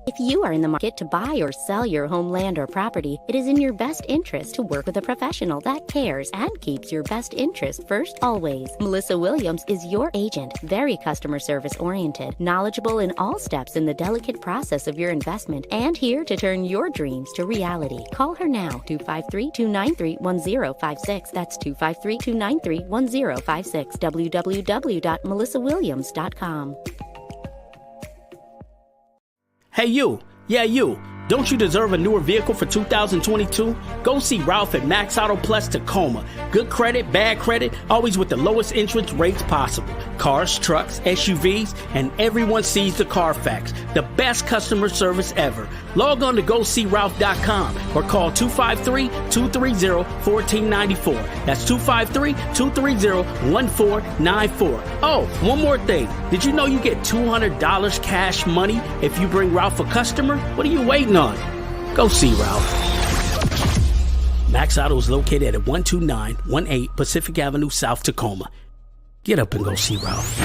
If you are in the market to buy or sell your home, land, or property, it is in your best interest to work with a professional that cares and keeps your best interest first always. Melissa Williams is your agent, very customer service oriented, knowledgeable in all steps in the delicate process of your investment, and here to turn your dreams to reality. Call her now, 253-293-1056. That's 253-293-1056. www.melissawilliams.com. Hey you, yeah you, don't you deserve a newer vehicle for 2022? Go see Ralph at Max Auto Plus Tacoma. Good credit, bad credit, always with the lowest interest rates possible. Cars, trucks, SUVs, and everyone sees the Carfax. The best customer service ever. Log on to GoSeeRalph.com or call 253-230-1494. That's 253-230-1494. Oh, one more thing. Did you know you get $200 cash money if you bring Ralph a customer? What are you waiting on? Go see Ralph. Max Auto is located at 12918 Pacific Avenue, South Tacoma. Get up and go see Ralph.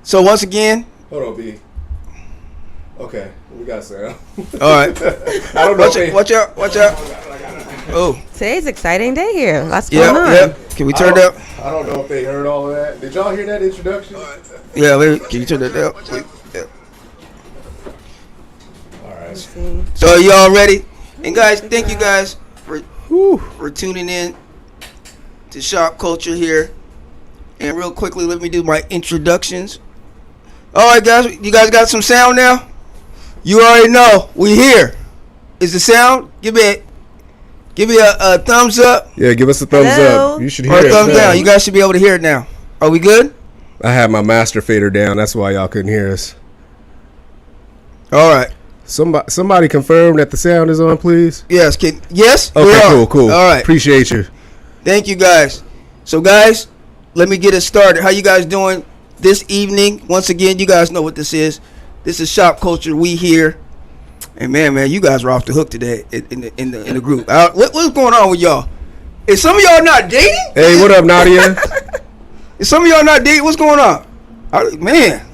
So once again, hold on, B. Okay, we got sound. All right. I don't know. Watch out! Oh, today's an exciting day here. Lots going on. Yeah. Can we turn it up? I don't know if they heard all of that. Did y'all hear that introduction? Yeah, can you turn that up? Yeah. All right. So are y'all ready? And guys, thank you guys for tuning in to Shopkulture here. And real quickly, let me do my introductions. All right, guys, you guys got some sound now? You already know we here. Is the sound? Give me a thumbs up. Yeah, give us a thumbs up. You should hear it. Or a thumbs now. down. You guys should be able to hear it now. Are we good? I had my master fader down. That's why y'all couldn't hear us. All right. Somebody confirm that the sound is on, please. Yes. Yes. Okay. Cool. All right. Appreciate you. Thank you, guys. So, guys, let me get it started. How you guys doing this evening? Once again, you guys know what this is. This is Shopkulture. We here, and man, you guys are off the hook today in the group. What's going on with y'all? Is some of y'all not dating? Hey, what up, Nadia? Is some of y'all not dating? What's going on? Man,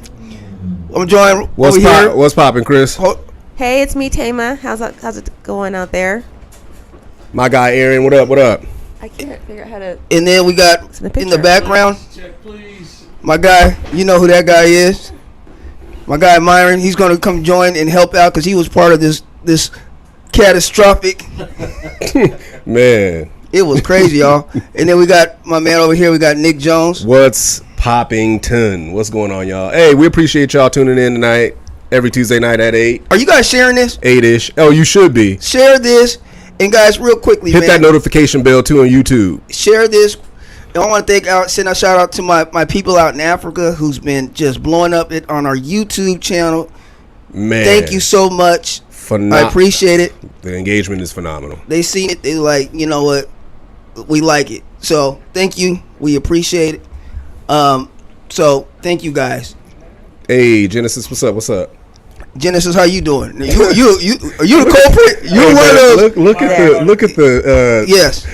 I'm joining over here. What's popping, Chris? Hey, it's me, Tama. How's it going out there? My guy, Aaron. What up? I can't figure out how to. And then we got It's in the in the picture. background, Check, please. my guy. You know who that guy is? My guy Myron. He's gonna come join and help out because he was part of this catastrophic. Man, It was crazy, y'all. And then we got my man over here. We got Nick Jones. what's poppington? What's going on, y'all? Hey, we appreciate y'all tuning in tonight. Every Tuesday night at 8. Are you guys sharing this? 8-ish. Oh, you should be. Share this, and guys, real quickly, Hit man. that notification bell too on YouTube. Share this. And I want to send a shout out to my people out in Africa who's been just blowing up it on our YouTube channel. Man, Thank you so much. I appreciate it. The engagement is phenomenal. They seen it. They like, you know what? We like it. So thank you. We appreciate it. So thank you guys. Hey, Genesis, what's up? What's up? Genesis, how you doing? You are you the culprit? You're one of those. Look at the Yes.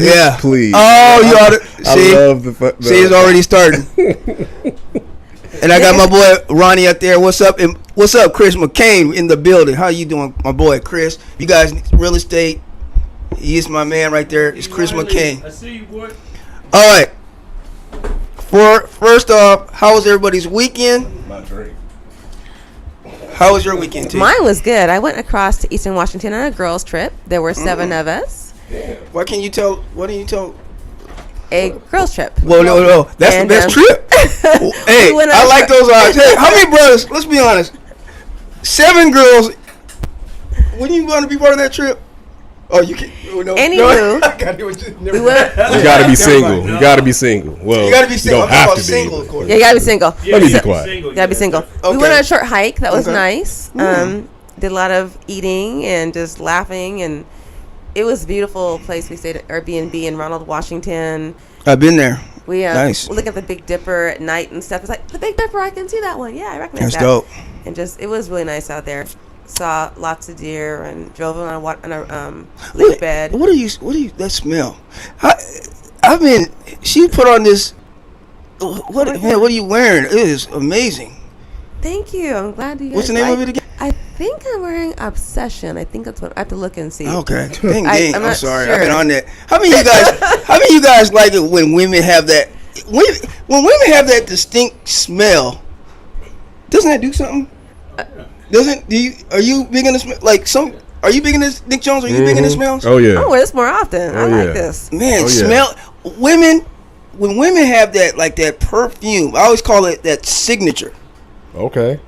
Yeah. Please. Oh, you ought to see. I love the See, it's already starting. And I got my boy Ronnie out there. What's up? And what's up, Chris McCain in the building? How you doing, my boy Chris? You guys, real estate. He is my man right there. It's Chris McCain. I see you, boy. All right. First off, how was everybody's weekend? My drink. How was your weekend, T? Mine was good. I went across to Eastern Washington on a girls' trip. There were 7 of us. Why didn't you tell? A girls' trip. Whoa, no. That's And, the best trip. Hey, we went I on like those odds. Hey, how many brothers? Let's be honest. 7 girls. When you going to be part of that trip? Oh, you can't. Oh, no. Anywho, I gotta do it. we went. You gotta be single. You gotta be single. Well, You gotta be single. You don't I'm have talking to about be. single, of course. Yeah, you gotta be single. Let me be quiet. You gotta be single. We Okay. went on a short hike. That was Okay. nice. Did a lot of eating and just laughing, and it was a beautiful place. We stayed at Airbnb in Ronald, Washington. I've been there. We Nice. look at the Big Dipper at night and stuff. It's like the Big Dipper. I can see that one. Yeah, I recognize That's that. dope. And just it was really nice out there. Saw lots of deer and drove on a lake bed. What are you? That smell? I mean, she put on this. What are you wearing? It is amazing. Thank you. I'm glad you guys. What's the name of it again? I think I'm wearing Obsession. I think that's what I have to look and see. Okay. Dang. I'm I'm not sorry. sure. I've been on that. How many of you guys like it when women have that? When women have that distinct smell, doesn't that do something? Are you big in the smell? Like are you big in this, Nick Jones? Are you big in the smells? Oh yeah. I wear this more often. I yeah. like this. Man, Oh, yeah. smell women. When women have that perfume, I always call it that signature. Okay.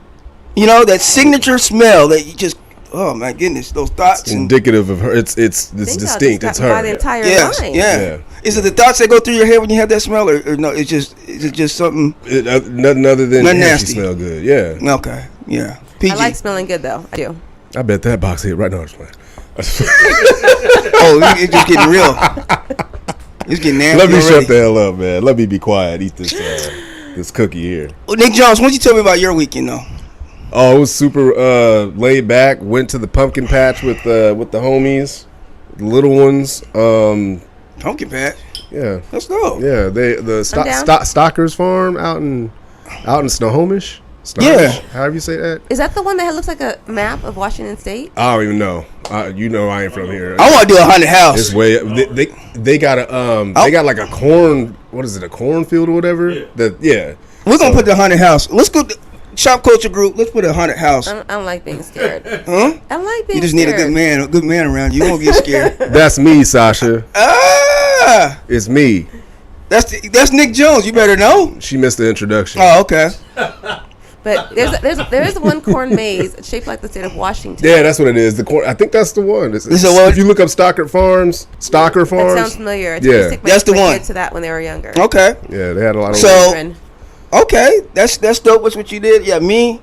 You know, that signature smell that you just. Oh my goodness, those thoughts. Indicative of her. It's I think distinct. I'll It's just buy her. the entire Yes, line. yeah. Is it the thoughts that go through your head when you have that smell, or no? Is it just something? Nothing other than Not she nasty. smell good. Yeah. Okay, yeah. PG. I like smelling good though. I do. I bet that box hit right now. It's playing. Oh, it's just getting real. It's getting nasty. Let me already. shut the hell up, man. Let me be quiet. Eat this cookie here. Well, Nick Jones, why don't you tell me about your weekend though? Oh, it was super laid back. Went to the pumpkin patch with the homies, the little ones. Pumpkin patch. Yeah, Let's go. yeah. The down. Stockers Farm out in Snohomish. Yeah. However you say that. Is that the one that looks like a map of Washington State? I don't even know. You know I ain't from here. I want to do a haunted house. It's way they got a they got like a corn, what is it, a cornfield or whatever. Yeah. We're gonna put the haunted house. Let's go. Shopkulture group. Let's put a haunted house. I don't like being scared. Huh? I like being You just scared. need a good man around you. You won't get scared. That's me, Sasha. Ah, It's me. that's Nick Jones. You better know. She missed the introduction. Oh, okay. But there is one corn maze shaped like the state of Washington. Yeah, that's what it is. The corn. I think that's the one. what? If you look up Stocker Farms, That sounds familiar. I Yeah. took That's the my one. kids to that when they were younger. Okay. Yeah, they had a lot of. So- Children. Okay. That's dope. What's what you did? Yeah, me.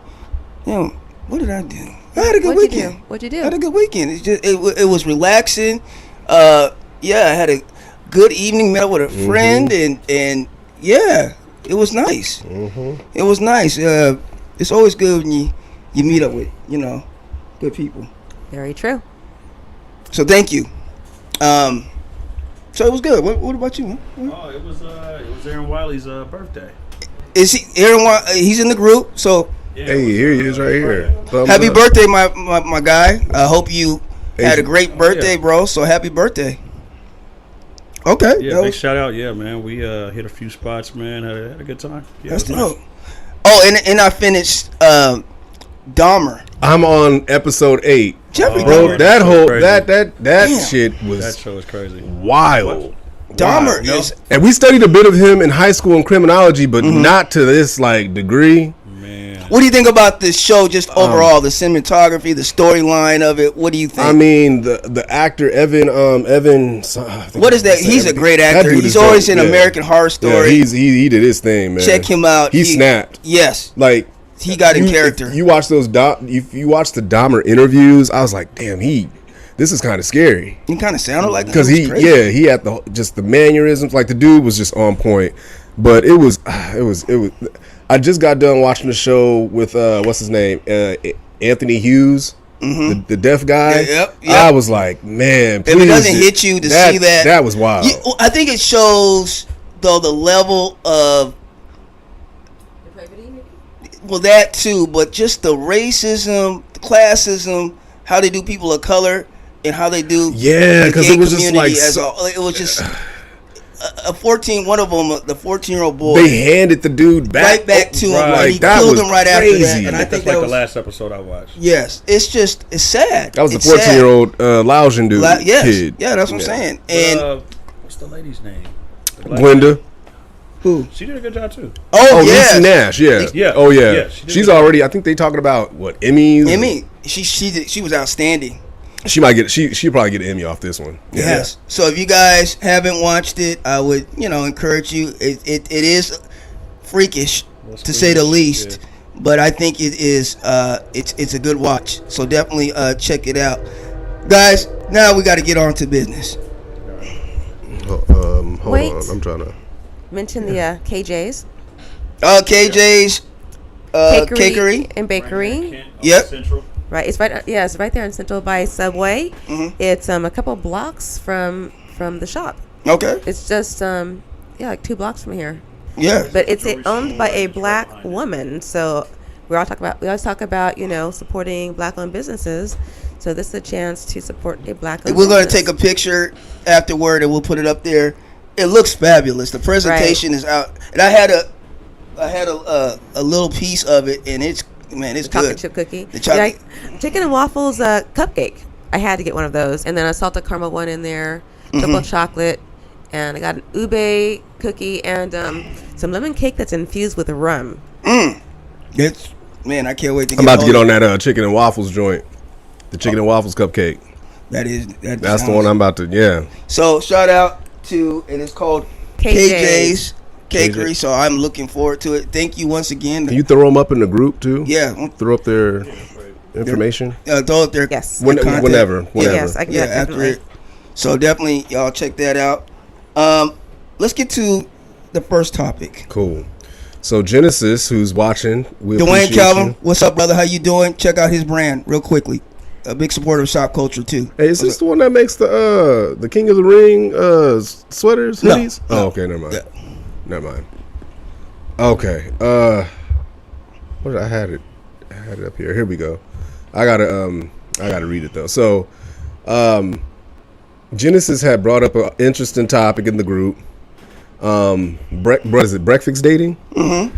You know, what did I do? I had a good What'd you weekend. do? What'd you do? I had a good weekend. It's just it was relaxing. Yeah, I had a good evening. Met up with a friend, and yeah, it was nice. It was nice. It's always good when you meet up with good people. Very true. So thank you. So it was good. What about you? Huh? Oh, it was Aaron Wiley's birthday. Is he Aaron? He's in the group. So Yeah, Hey, here he is, right here. Thumbs happy up. birthday, my guy. I hope you had a great birthday, bro. So happy birthday. Okay. Yeah, big shout out. Yeah, man. We hit a few spots, man. Had a good time. Yeah, That's it was dope. Oh, and I finished Dahmer. I'm on episode 8. Jeffrey Bro, Dahmer. that whole Crazy. that Damn. shit was That show was crazy. wild. Dahmer Wow. is. And we studied a bit of him in high school in criminology, but not to this like degree. Man. What do you think about this show just overall? The cinematography, the storyline of it. What do you think? I mean, the actor Evan. What is that? He's a great actor. dude He's is always dope. in Yeah. American Horror Story. Yeah, he did his thing, man. Check him out. He snapped. Yes, Like he got in character. If you watch those if you watch the Dahmer interviews, I was like, damn, this is kind of scary. He kind of sounded like Because he he had the mannerisms, like the dude was just on point. But it was. I just got done watching the show with what's his name, Anthony Hughes, the deaf guy. Yep. I was like, man, If it doesn't hit you to see that, that was wild. I think it shows though the level of that too, but just the racism, the classism, how they do people of color, and how they do Yeah, the 'cause gay it was just community like it was just a 14. One of them, the 14-year-old boy, They handed the dude right back to him, right. and he That killed was him right crazy. after that. And I think That's that like was the last episode I watched. yes, it's sad. That was the It's sad. 14-year-old Laotian dude. Yes, kid. yeah, that's what I'm saying. But, And what's the lady's name? The black Gwenda. lady. who? She did a good job too. Oh, yes. Lisa Nash. Yeah. Yeah. Oh yeah. Yeah, she did She's good. already. I think they talking about what Emmys. Emmy, she was outstanding. She might get. She'll probably get an Emmy off this one. Yeah. Yes. So if you guys haven't watched it, I would encourage you. It is freakish to say the least, but I think it is. It's a good watch. So definitely check it out, guys. Now we got to get on to business. Hold Wait. on. I'm trying to. Mention the KJ's. KJ's Cakery. and Bakery. Yep. Central. Right, it's right. Yeah, it's right there in Central by Subway. It's a couple blocks from the shop. Okay. It's just like 2 blocks from here. Yeah. But it's owned by a black woman. So we always talk about supporting black-owned businesses. So this is a chance to support a black-owned. We're going to business. take a picture afterward and we'll put it up there. It looks fabulous. The presentation is out, and I had a little piece of it, and it's chocolate good. chip cookie. The chocolate. Chicken and waffles cupcake. I had to get one of those, and then a salted caramel one in there, triple chocolate, and I got an ube cookie and some lemon cake that's infused with rum. It's I can't wait to. I'm about to get on that chicken and waffles joint. The chicken and waffles cupcake. That's the one I'm about to. Yeah. So shout out to, and it's called KJ's Cakery. So I'm looking forward to it. Thank you once again. Can you throw them up in the group too? Yeah. Throw up their information. Throw up their Yes. contact. Whenever. Yes, I can do Yeah, that after definitely. it. So definitely y'all check that out. Let's get to the first topic. Cool. So Genesis, who's watching, we Dwayne appreciate Calvin, you. what's up, brother? How you doing? Check out his brand real quickly. A big supporter of Shopkulture too. Hey, is this the one that makes the King of the Ring sweaters, No, hoodies? no. Oh, okay, never mind. Yeah. Never mind. Okay. What did I had it up here. Here we go. I gotta read it though. So Genesis had brought up an interesting topic in the group. What is it? Breakfast dating? Mm-hmm.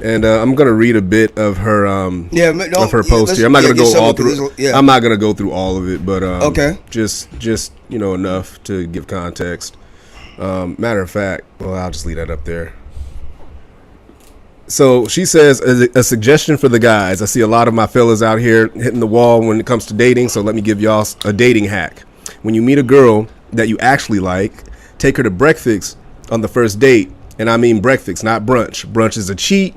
And I'm gonna read a bit of her of her post here. I'm not gonna go all through. I'm not gonna go through all of it, but okay. Just enough to give context. Matter of fact, well, I'll just leave that up there. So she says, a suggestion for the guys. I see a lot of my fellas out here hitting the wall when it comes to dating, so let me give y'all a dating hack. When you meet a girl that you actually like, take her to breakfast on the first date. And I mean breakfast, not brunch. Brunch is a cheat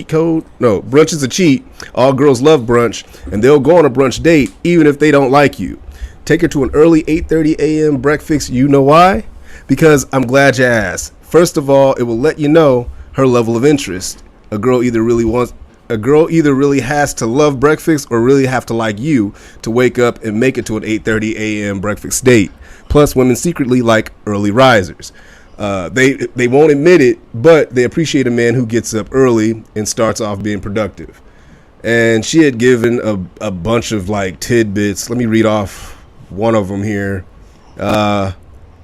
code. No, brunch is a cheat. All girls love brunch, and they'll go on a brunch date even if they don't like you. Take her to an early 8:30 a.m. breakfast. You know why? Because I'm glad you asked. First of all, it will let you know her level of interest. A girl either really has to love breakfast or really have to like you to wake up and make it to an 8:30 a.m. breakfast date. Plus, women secretly like early risers. They won't admit it, but they appreciate a man who gets up early and starts off being productive. And she had given a bunch of like tidbits. Let me read off one of them here.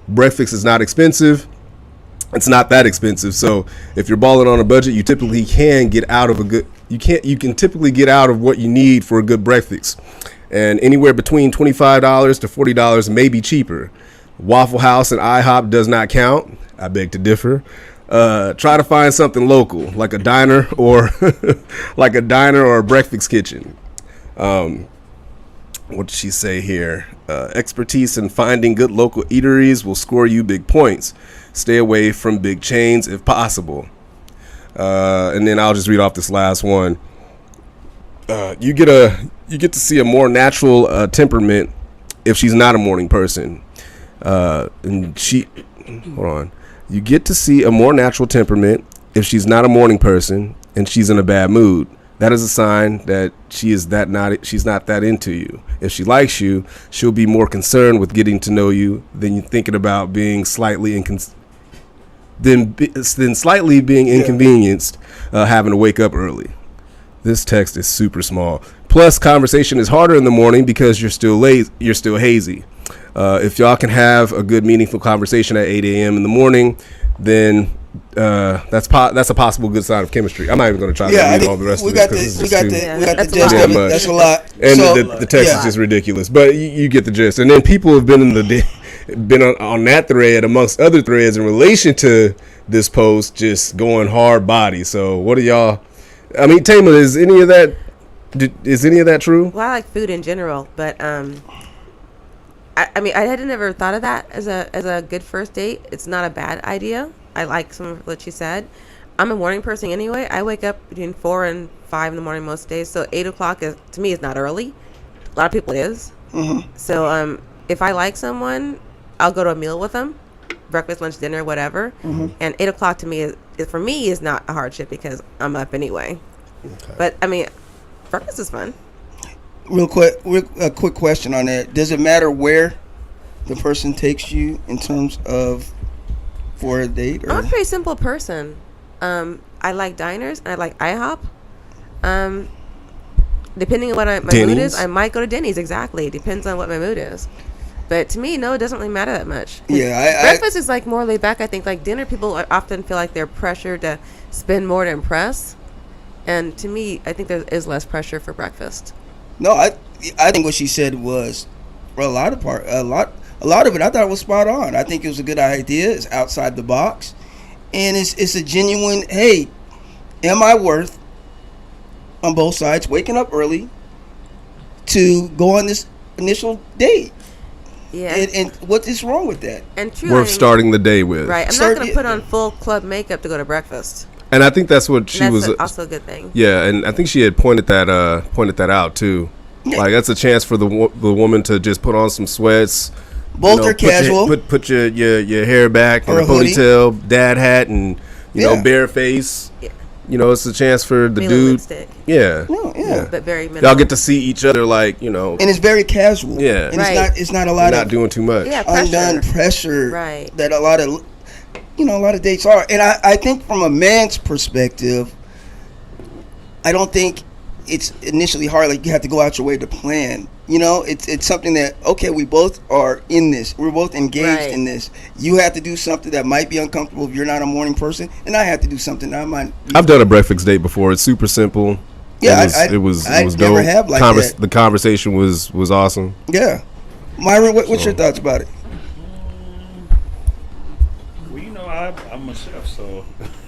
Breakfast is not expensive. It's not that expensive. So if you're balling on a budget, you typically can get out of you can typically get out of what you need for a good breakfast. And anywhere between $25 to $40 may be cheaper. Waffle House and IHOP does not count. I beg to differ. Try to find something local, like a diner or a breakfast kitchen. What did she say here? Expertise in finding good local eateries will score you big points. Stay away from big chains if possible. And then I'll just read off this last one. You get to see a more natural temperament if she's not a morning person. You get to see a more natural temperament if she's not a morning person and she's in a bad mood. That is a sign that she's not that into you. If she likes you, she'll be more concerned with getting to know you than you thinking about being slightly inconvenienced having to wake up early. This text is super small. Plus, conversation is harder in the morning because you're still hazy. If y'all can have a good, meaningful conversation at 8 a.m. in the morning, then that's a possible good sign of chemistry. I'm not even going to try to read all the rest of this. We got the gist of it. That's a lot. And the text is just ridiculous, but you get the gist. And then people have been on that thread amongst other threads in relation to this post, just going hard body. So what are y'all? I mean, Tama, is any of that true? Well, I like food in general, but I mean, I had never thought of that as a good first date. It's not a bad idea. I like some of what she said. I'm a morning person anyway. I wake up between 4 and 5 in the morning most days, so 8 o'clock to me is not early. A lot of people it is. Mm-hmm. So if I like someone, I'll go to a meal with them, breakfast, lunch, dinner, whatever. Mm-hmm. And 8 o'clock to me is not a hardship because I'm up anyway. Okay. But I mean, breakfast is fun. Real quick, a quick question on that. Does it matter where the person takes you in terms of for a date? Or? I'm a pretty simple person. I like diners and I like IHOP. Depending on what my mood is, I might go to Denny's. Exactly. It depends on what my mood is. But to me, no, it doesn't really matter that much. Yeah, breakfast is like more laid back. I think like dinner, people often feel like they're pressured to spend more to impress. And to me, I think there is less pressure for breakfast. No, I think what she said was, for a lot of it, I thought it was spot on. I think it was a good idea. It's outside the box, and it's a genuine. Hey, am I worth on both sides waking up early to go on this initial date? Yeah. And what is wrong with that? And truly, worth starting the day with. Right. I'm not going to put on full club makeup to go to breakfast. And I think that's what she was. That's also a good thing. Yeah, and I think she had pointed that out too. Yeah. Like that's a chance for the woman to just put on some sweats. Both are casual. Put your hair back and a ponytail, dad hat, and bare face. Yeah. It's a chance for the dude. Lipstick. Yeah. Yeah. But very minimal. Y'all get to see each other like. And it's very casual. Yeah. And it's not a lot of not doing too much. Yeah, pressure. Undone pressure. Right. That a lot of dates are. And I think from a man's perspective, I don't think it's initially hard. Like you have to go out your way to plan. It's something that, okay, we both are in this. We're both engaged in this. You have to do something that might be uncomfortable if you're not a morning person, and I have to do something that I might. I've done a breakfast date before. It's super simple. Yeah, it was dope. Never have like that. The conversation was awesome. Yeah, Myron, what's your thoughts about it? Well, I'm a chef, so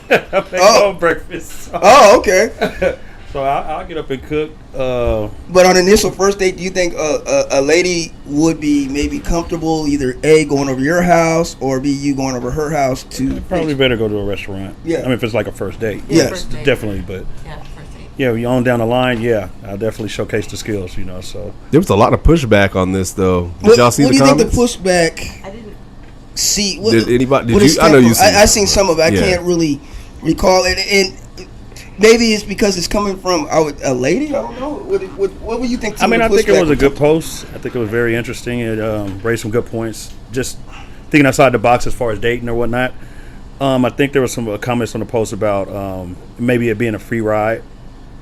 I make my own breakfast. So. Oh, okay. So I'll get up and cook. But on initial first date, do you think a lady would be maybe comfortable either A, going over your house, or B, you going over her house to... Probably better go to a restaurant. Yeah. I mean, if it's like a first date. Yes. Definitely, but... Yeah, first date. Yeah, you on down the line, I'll definitely showcase the skills, so... There was a lot of pushback on this, though. Did y'all see the comments? What do you think the pushback... I didn't see... Did anybody... I know you I seen some of it. I can't really recall it, and... Maybe it's because it's coming from a lady. I don't know. What would you think? I think it was a good post. I think it was very interesting. It raised some good points. Just thinking outside the box as far as dating or whatnot. I think there was some comments on the post about maybe it being a free ride,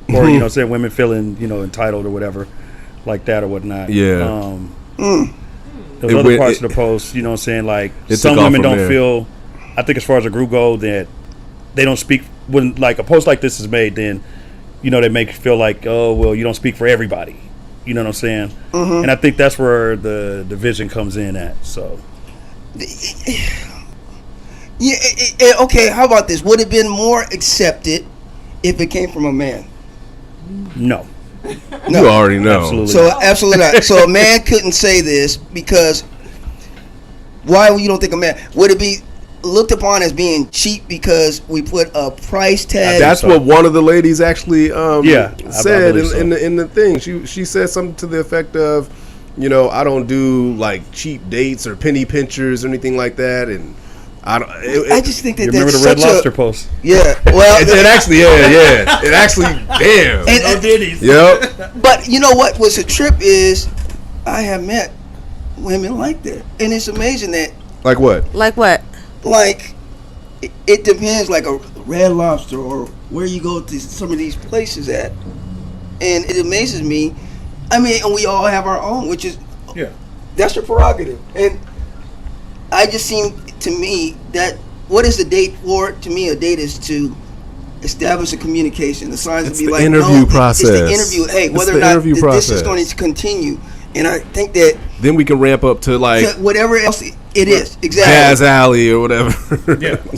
or saying women feeling entitled or whatever, like that or whatnot. Yeah. There's other parts of the post, you know what I'm saying? Like, some women don't feel, I think as far as a group go, that they don't speak, when like a post like this is made, then, you know, they make you feel like, oh, well, you don't speak for everybody. You know what I'm saying? Mm-hmm. And I think that's where the division comes in at, so. Yeah, okay, how about this? Would it have been more accepted if it came from a man? No. You already know. Absolutely not. So a man couldn't say this because why you don't think a man would it be looked upon as being cheap because we put a price tag? That's what one of the ladies actually said in the thing. She said something to the effect of, you know, I don't do like cheap dates or penny pinchers or anything like that, and I just think that you remember the Red Lobster post? Yeah, well, it actually, it actually, damn. Yep. But you know what was a trip is, I have met women like that, and it's amazing that. Like what? Like what? Like, it depends. Like a Red Lobster or where you go to some of these places at, and it amazes me. I mean, and we all have our own, which is that's your prerogative, and I just seem. To me, that what is a date for? To me, a date is to establish a communication. The signs it's to be the like interview process. It's the interview. Hey, whether or not this is going to continue, and I think that then we can ramp up to like whatever else it is. Exactly, Jazz Alley or whatever.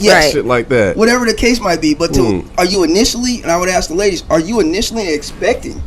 Shit like that. Whatever the case might be. But are you initially? And I would ask the ladies: are you initially expecting?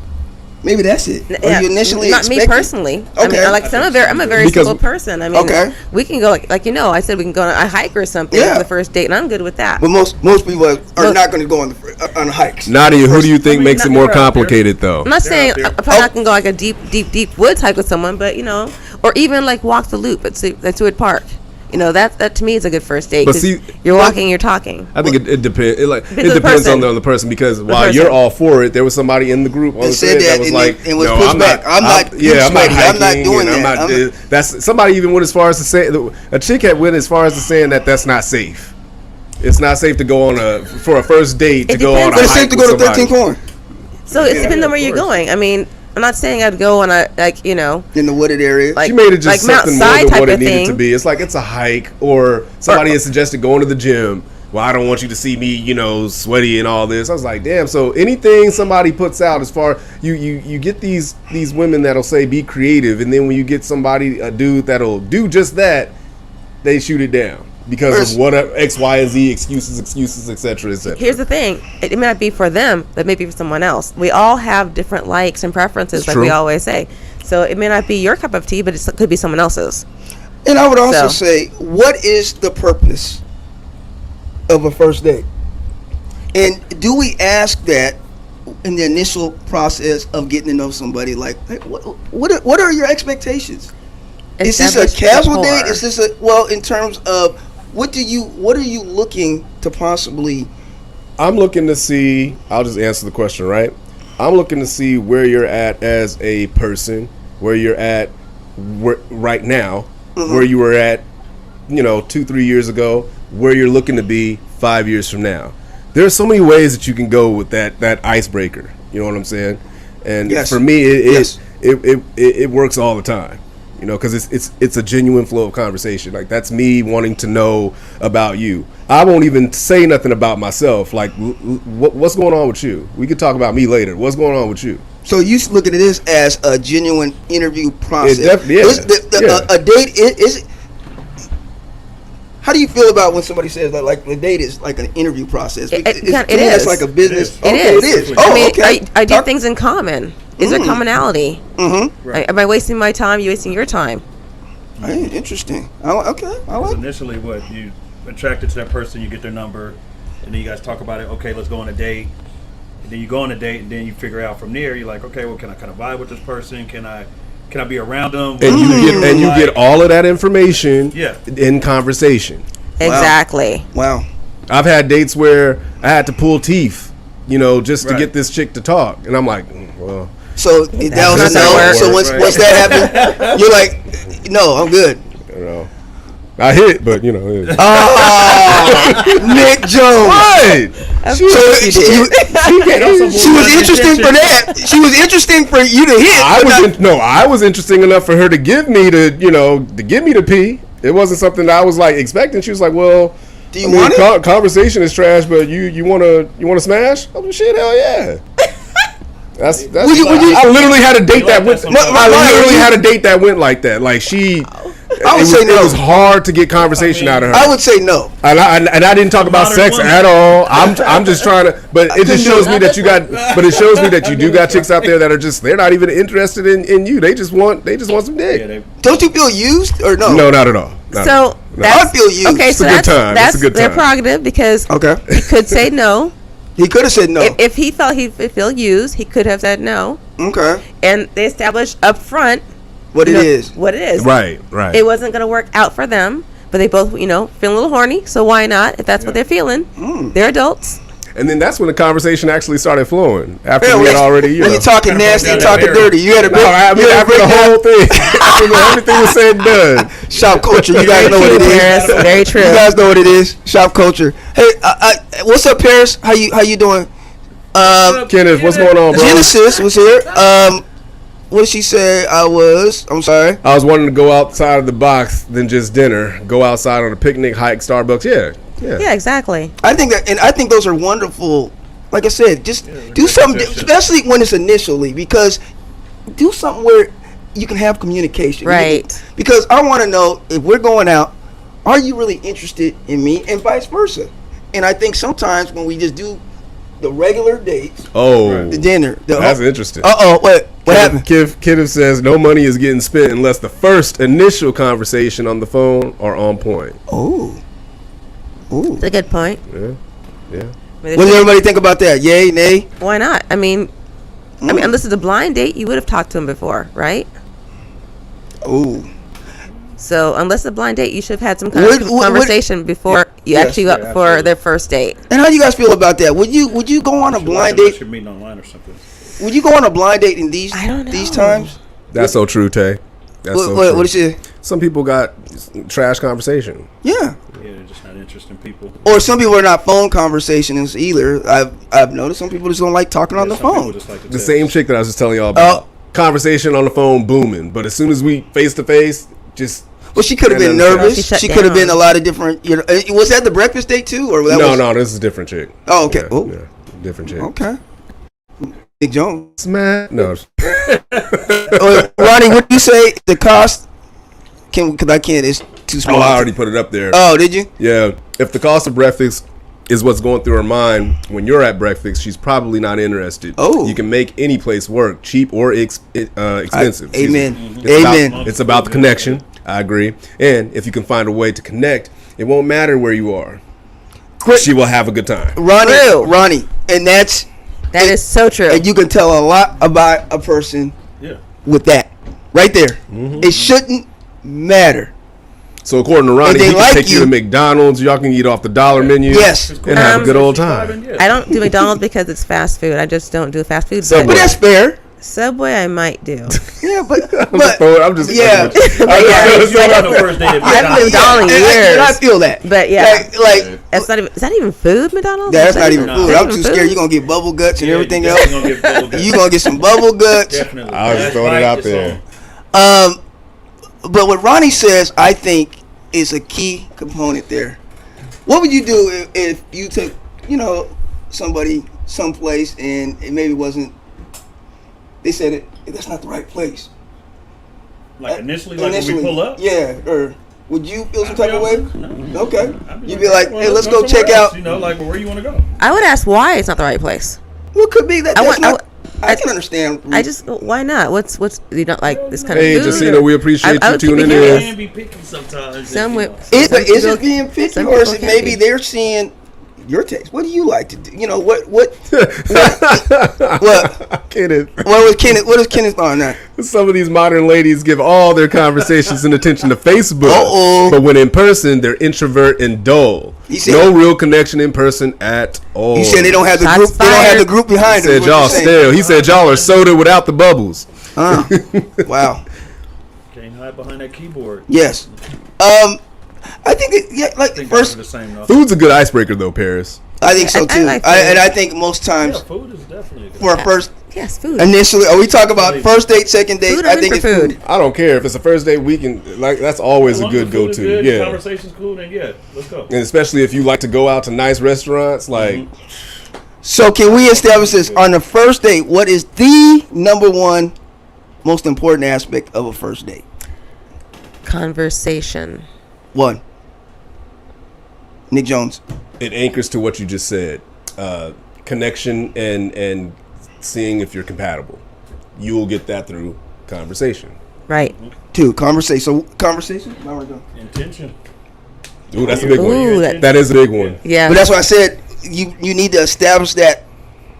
Maybe that's it. Are you initially not expecting? Me personally. Okay. I mean, I'm a very simple person. I mean, we can go like you know, I said we can go on a hike or something for the first date, and I'm good with that. But most people are not going to go on hikes. Nadia, who do you think makes it more complicated though? I'm not saying I'm probably not going to go like a deep woods hike with someone, but you know, or even like walk the loop at Seward Park. You know, that to me is a good first date. Because you're walking, you're talking. I think it depends. It depends on the person, because while you're all for it, there was somebody in the group on the set that was like, "No, I'm not. I'm not doing that." That's somebody even went as far as to say a chick had went as far as to saying that's not safe. It's not safe to go on for a first date to go on a hike. But it's safe to go to 13th Corner. So it depends on where you're going. I mean, I'm not saying I'd go on a in the wooded area. She made it just something more than what it needed to be. It's like it's a hike, or somebody has suggested going to the gym. Well, I don't want you to see me, you know, sweaty and all this. I was like, damn. So anything somebody puts out, as far you get these women that'll say be creative, and then when you get a dude that'll do just that, they shoot it down. Because of whatever X, Y, and Z excuses, etc., etc. Here's the thing: it may not be for them, but maybe for someone else. We all have different likes and preferences, we always say. So it may not be your cup of tea, but it could be someone else's. And I would also say, what is the purpose of a first date? And do we ask that in the initial process of getting to know somebody? Like, hey, what are your expectations? Is this a casual date? Is this in terms of what are you looking to possibly? I'm looking to see. I'll just answer the question, right? I'm looking to see where you're at as a person, where you're at right now, where you were at, 2-3 years ago, where you're looking to be 5 years from now. There are so many ways that you can go with that icebreaker. You know what I'm saying? And for me, it works all the time. Because it's a genuine flow of conversation. Like, that's me wanting to know about you. I won't even say nothing about myself. Like, what's going on with you? We could talk about me later. What's going on with you? So you look at this as a genuine interview process. A date is. How do you feel about when somebody says that, like, the date is like an interview process? It is. It's like a business. It is. Oh, I mean, I do things in common. Is there commonality? Mm-hmm. Right. Am I wasting my time? You wasting your time? Hey, interesting. I like. Initially, what you attracted to that person, you get their number, and then you guys talk about it. Okay, let's go on a date. And then you go on a date, and then you figure out from there. You're like, okay, well, can I kind of vibe with this person? Can I be around them? And you get all of that information in conversation. Exactly. Wow. I've had dates where I had to pull teeth, just to get this chick to talk, and I'm like, well. So that was a no. So once that happened, you're like, no, I'm good. You know. I hit, but you know. Yeah. Nick Jones. Right. She was interesting for that. She was interesting for you to hit. I was interesting enough for her to give me the pee. It wasn't something that I was like expecting. She was like, "Well, do you want it? Conversation is trash, but you wanna smash?" I'm like, shit, hell yeah. That's. I literally had a date that went. I literally had a date that went like that. Like she. I would say no. It was hard to get conversation out of her. I would say no. And I didn't talk about sex at all. I'm just trying to. But it just shows me that you got. But it shows me that you do got chicks out there that are just. They're not even interested in you. They just want some dick. Don't you feel used or no? No, not at all. I feel used. Okay, it's so a good time. That's a good their time. prerogative because he could say no. He could have said no. If he felt he'd feel used, he could have said no. Okay. And they established up front what it is. Right. It wasn't going to work out for them, but they both, feeling a little horny. So why not? If that's what they're feeling, they're adults. And then that's when the conversation actually started flowing. After we had already, when you're talking nasty, talking dirty, you had a after the whole thing, after everything was said and done. Shop culture, you guys know what it is. Very true. You guys know what it is. Shop culture. Hey, what's up, Paris? How you doing? Kenneth, what's going on, bro? Genesis was here. What did she say? I'm sorry. I was wanting to go outside of the box than just dinner. Go outside on a picnic, hike, Starbucks. Yeah, exactly. I think those are wonderful. Like I said, just do something, especially when it's initially, because do something where you can have communication. Right. Because I want to know if we're going out, are you really interested in me, and vice versa. And I think sometimes when we just do the regular dates, the dinner, that's interesting. What happened? Kenneth says no money is getting spent unless the first initial conversation on the phone are on point. That's a good point. Yeah. What does everybody think about that? Yay, nay? Why not? I mean, unless it's a blind date, you would have talked to him before, right? So unless it's a blind date, you should have had some kind of conversation before you actually go out for their first date. And how do you guys feel about that? Would you go on a blind date? You're meeting online or something. Would you go on a blind date in these times? That's so true, Tay. What is it? Some people got trash conversation. Yeah, they're just not interesting people. Or some people are not phone conversations either. I've noticed some people just don't like talking on the phone. Like the same chick that I was just telling y'all about. Conversation on the phone booming, but as soon as we face to face, just. Well, she could have been nervous. She could have been a lot of different. Was that the breakfast date too, or no? This is a different chick. Oh, okay. Yeah, different chick. Okay. Nick Jones. Man, no. Ronnie, what do you say? The cost? Because I can't. It's too small. I already put it up there. Oh, did you? Yeah. If the cost of breakfast is what's going through her mind when you're at breakfast, she's probably not interested. You can make any place work, cheap or expensive. Amen. It's about the connection. I agree. And if you can find a way to connect, it won't matter where you are. She will have a good time. Ronnie, and that is so true. And you can tell a lot about a person with that right there. Mm-hmm. It shouldn't matter. So according to Ronnie, he can take you to McDonald's. Y'all can eat off the dollar menu. Yes. And have a good old time. I don't do McDonald's because it's fast food. I just don't do fast food. But that's fair. Subway, I might do. Yeah, but I'm just I haven't been McDonald's in years. I feel that. But yeah, like that's not even. Is that even food? McDonald's? That's not even food. I'm too scared. You're gonna get bubble guts and everything else. You're gonna get some bubble guts. Definitely. I was just throwing it out there. But what Ronnie says, I think, is a key component there. What would you do if you took, somebody someplace and it maybe wasn't? They said that's not the right place. Like initially, when we pull up? Yeah, or would you feel some type of way? No. Okay. You'd be like, hey, let's go check out. Where you want to go? I would ask why it's not the right place. What could be that? I can understand. Why not? What's you don't like this kind of food? Hey, Jacina, we appreciate you tuning in. It can be picky sometimes. Is it being picky, or is it maybe they're seeing your taste? What do you like to do? What Kenneth. What does Kenneth on that? Some of these modern ladies give all their conversations and attention to Facebook. But when in person, they're introvert and dull. No real connection in person at all. He said they don't have the group. They don't have the group behind them. He said y'all stale. He said y'all are soda without the bubbles. Wow. Can't hide behind that keyboard. Yes. I think The same, though. Food's a good icebreaker though, Paris. I think so too. I think most times food is definitely good. for a first. Yes, food. Initially, are we talking about first date, second date? Food, I think it's food. I don't care if it's a first date. We can that's always a good go to. Yeah, conversation's cool. Then let's go. And especially if you like to go out to nice restaurants, like. So can we establish this on the first date? What is the number one most important aspect of a first date? Conversation. One. Nick Jones. It anchors to what you just said. Connection and seeing if you're compatible. You will get that through conversation. Right. Two. Conversation. So conversation. Intention. Ooh, that's a big Ooh, one. That is a big one. Yeah. But that's why I said you need to establish that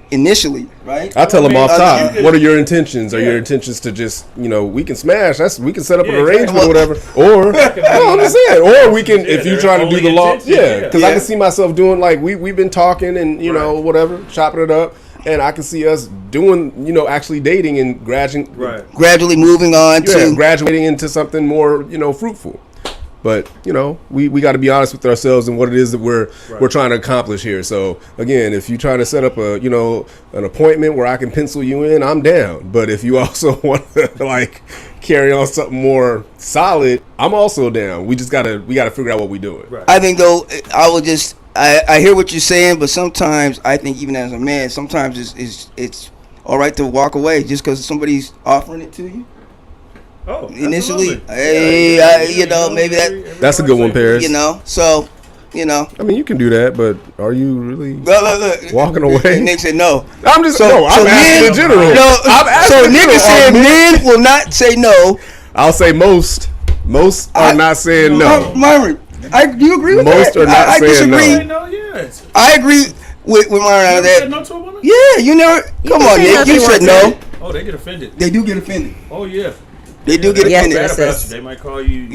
initially, right? I tell them off top. What are your intentions? Are your intentions to just we can smash? We can set up an arrangement or whatever. Or I'm just saying. Or we can if you're trying to do the law. Yeah, because I can see myself doing like we've been talking and whatever, chopping it up. And I can see us doing, actually dating and gradually moving on to graduating into something more, fruitful. But we got to be honest with ourselves and what it is that we're trying to accomplish here. So again, if you're trying to set up a an appointment where I can pencil you in, I'm down. But if you also want to carry on something more solid, I'm also down. We gotta figure out what we're doing. Right. I think though I hear what you're saying, but sometimes I think even as a man, sometimes it's all right to walk away just because somebody's offering it to you. Oh, initially, maybe that's a good one, Paris. So. I mean, you can do that, but are you really look, walking away? Nick said no. I'm just I'm asking in general. So Nick is saying men will not say no. I'll say most are not saying no. Myron, do you agree with most that? Most are not I saying disagree. no. I agree with Myron on that. Said no to a woman? Yeah, you never. Come on, Nick. You said no. Oh, they get offended. They do get offended. Oh yeah. They do get offended. They might call you.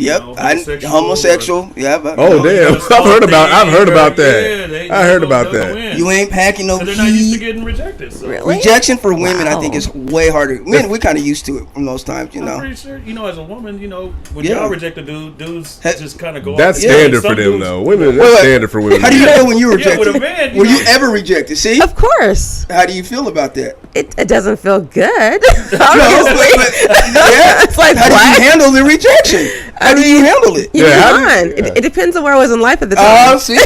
Homosexual. Yeah. Oh damn! I've heard about that. Yeah, I heard about that. You ain't packing no. They're not used to getting rejected. So. Really? Rejection for women, I think, is way harder. Men, we kind of used to it most times, I'm pretty sure, as a woman, when y'all reject a dude, dudes just kind of go. That's standard for them, though. Women, that's standard for women. How do you know when you were rejected? With a man, were you ever rejected? See? Of course. How do you feel about that? It doesn't feel good. Obviously. It's like, how do you handle the rejection? How do you handle it? It depends on where I was in life at the time. Oh, see,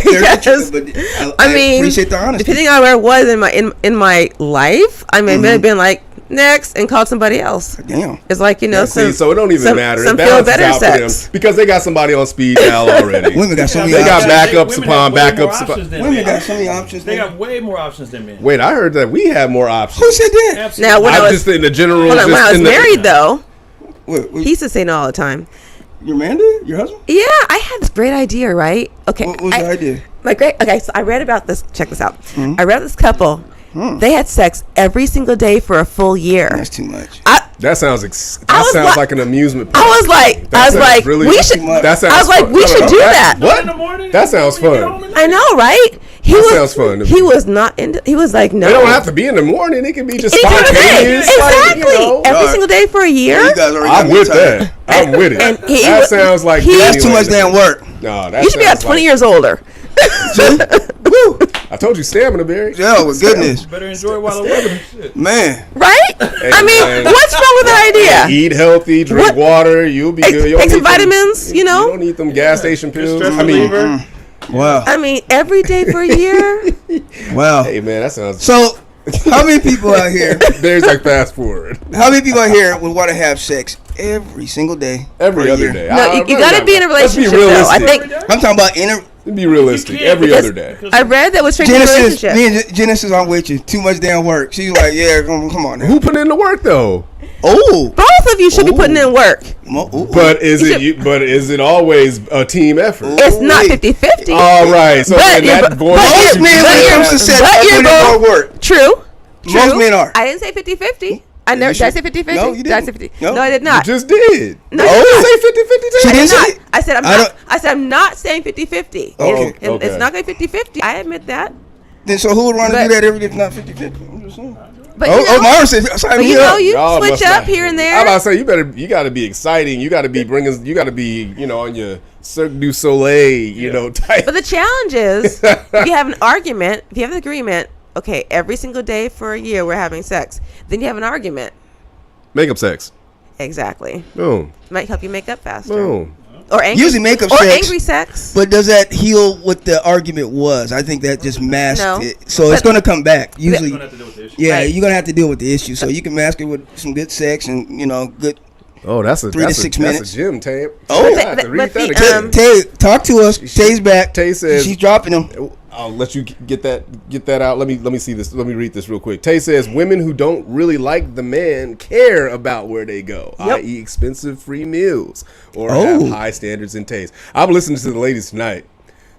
I mean, appreciate the honesty. Depending on where I was in my life, I may have been like next and called somebody else. Damn, it's like so it don't even matter. Some feel better sex because they got somebody on speed dial already. Women got so many. They got backups upon backups. Women got so many options. They got way more options than men. Wait, I heard that we have more options. Who said that? Absolutely. Now, when I was just in the general. When I was married, though. He used to say no all the time. Your man did? Your husband? Yeah, I had this great idea, right? Okay. What was the idea? Okay, so I read about this. Check this out. I read this couple. They had sex every single day for a full year. That's too much. That sounds like an amusement park. I was like, we should do that. What? That sounds fun. I know, right? Sounds fun. He was not into. He was like, no. It don't have to be in the morning. It can be just spontaneous. Exactly. Every single day for a year. I'm with that. I'm with it. And that sounds like that's too much damn work. No, that you should be about 20 years older. I told you, stamina, Barry. Yeah, with goodness. Better enjoy while the weather. Shit. Man. Right? I mean, what's wrong with the idea? Eat healthy, drink water. You'll be good. Take some vitamins. You don't need them gas station pills. I mean, wow. I mean, every day for a year. Wow. Hey man, that sounds. So, how many people out here? There's like fast forward. How many people out here would want to have sex every single day? Every other day. No, you got to be in a relationship. Though. I think I'm talking about be realistic. Every other day. I read that was straight to relationship. Me and Genesis, I'm with you. Too much damn work. She's like, yeah, come on now. Who put in the work though? Oh, both of you should be putting in work. But is it always a team effort? It's not 50-50. All right. So most men when it comes to sex are putting in more work. True. Most men are. I didn't say 50-50. Did I say 50-50? No, you didn't. No, I did not. You just did. No, you didn't say 50-50. She didn't say. I said I'm not saying 50-50. Okay. It's not going to be 50-50. I admit that. Then so who would want to do that every day if not 50-50? I'm just saying. But Myron said, sign me up. you Y'all switch must up not- here and there. I'm about to say you got to be exciting. You got to be on your Cirque du Soleil, type. But the challenge is, if you have an argument, if you have an agreement, okay, every single day for a year we're having sex, then you have an argument. Makeup sex. Exactly. Boom. Might help you make up faster. Boom. Or angry, Usually makeup or sex. angry sex. But does that heal what the argument was? I think that just masked No. it. So it's going to come back. Usually, You're gonna have to deal with the issue. yeah, Right. you're going to have to deal with the issue. So you can mask it with some good sex and, good. Oh, that's a 3 to 6 minutes. That's a gym tape. Oh. I have to read But that the, again. Tay, talk to us. Tay's back. Tay says- she's dropping them. I'll let you get that out. Let me see this. Let me read this real quick. Tay says women who don't really like the man care about where they go, i.e. expensive free meals or have high standards in taste. I'm listening to the ladies tonight.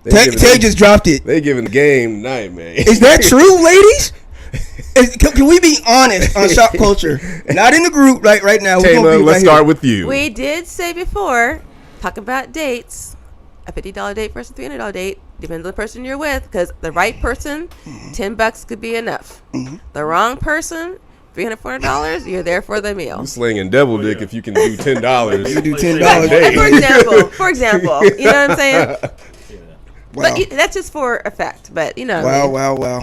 Tay just dropped it. They giving the game tonight, man. Is that true, ladies? Can we be honest on Shop Culture? Not in the group right now. We're gonna Taylor, be let's right start here. with you. We did say before, talk about dates. A $50 date versus a $300 date depends on the person you're with. Because the right person, $10 could be enough. The wrong person, $300, $400, you're there for the meal. You slinging devil dick if you can do $10. You do $10 Hey. For example, you know what I'm saying? Wow. But that's just for effect. But what I mean. Wow.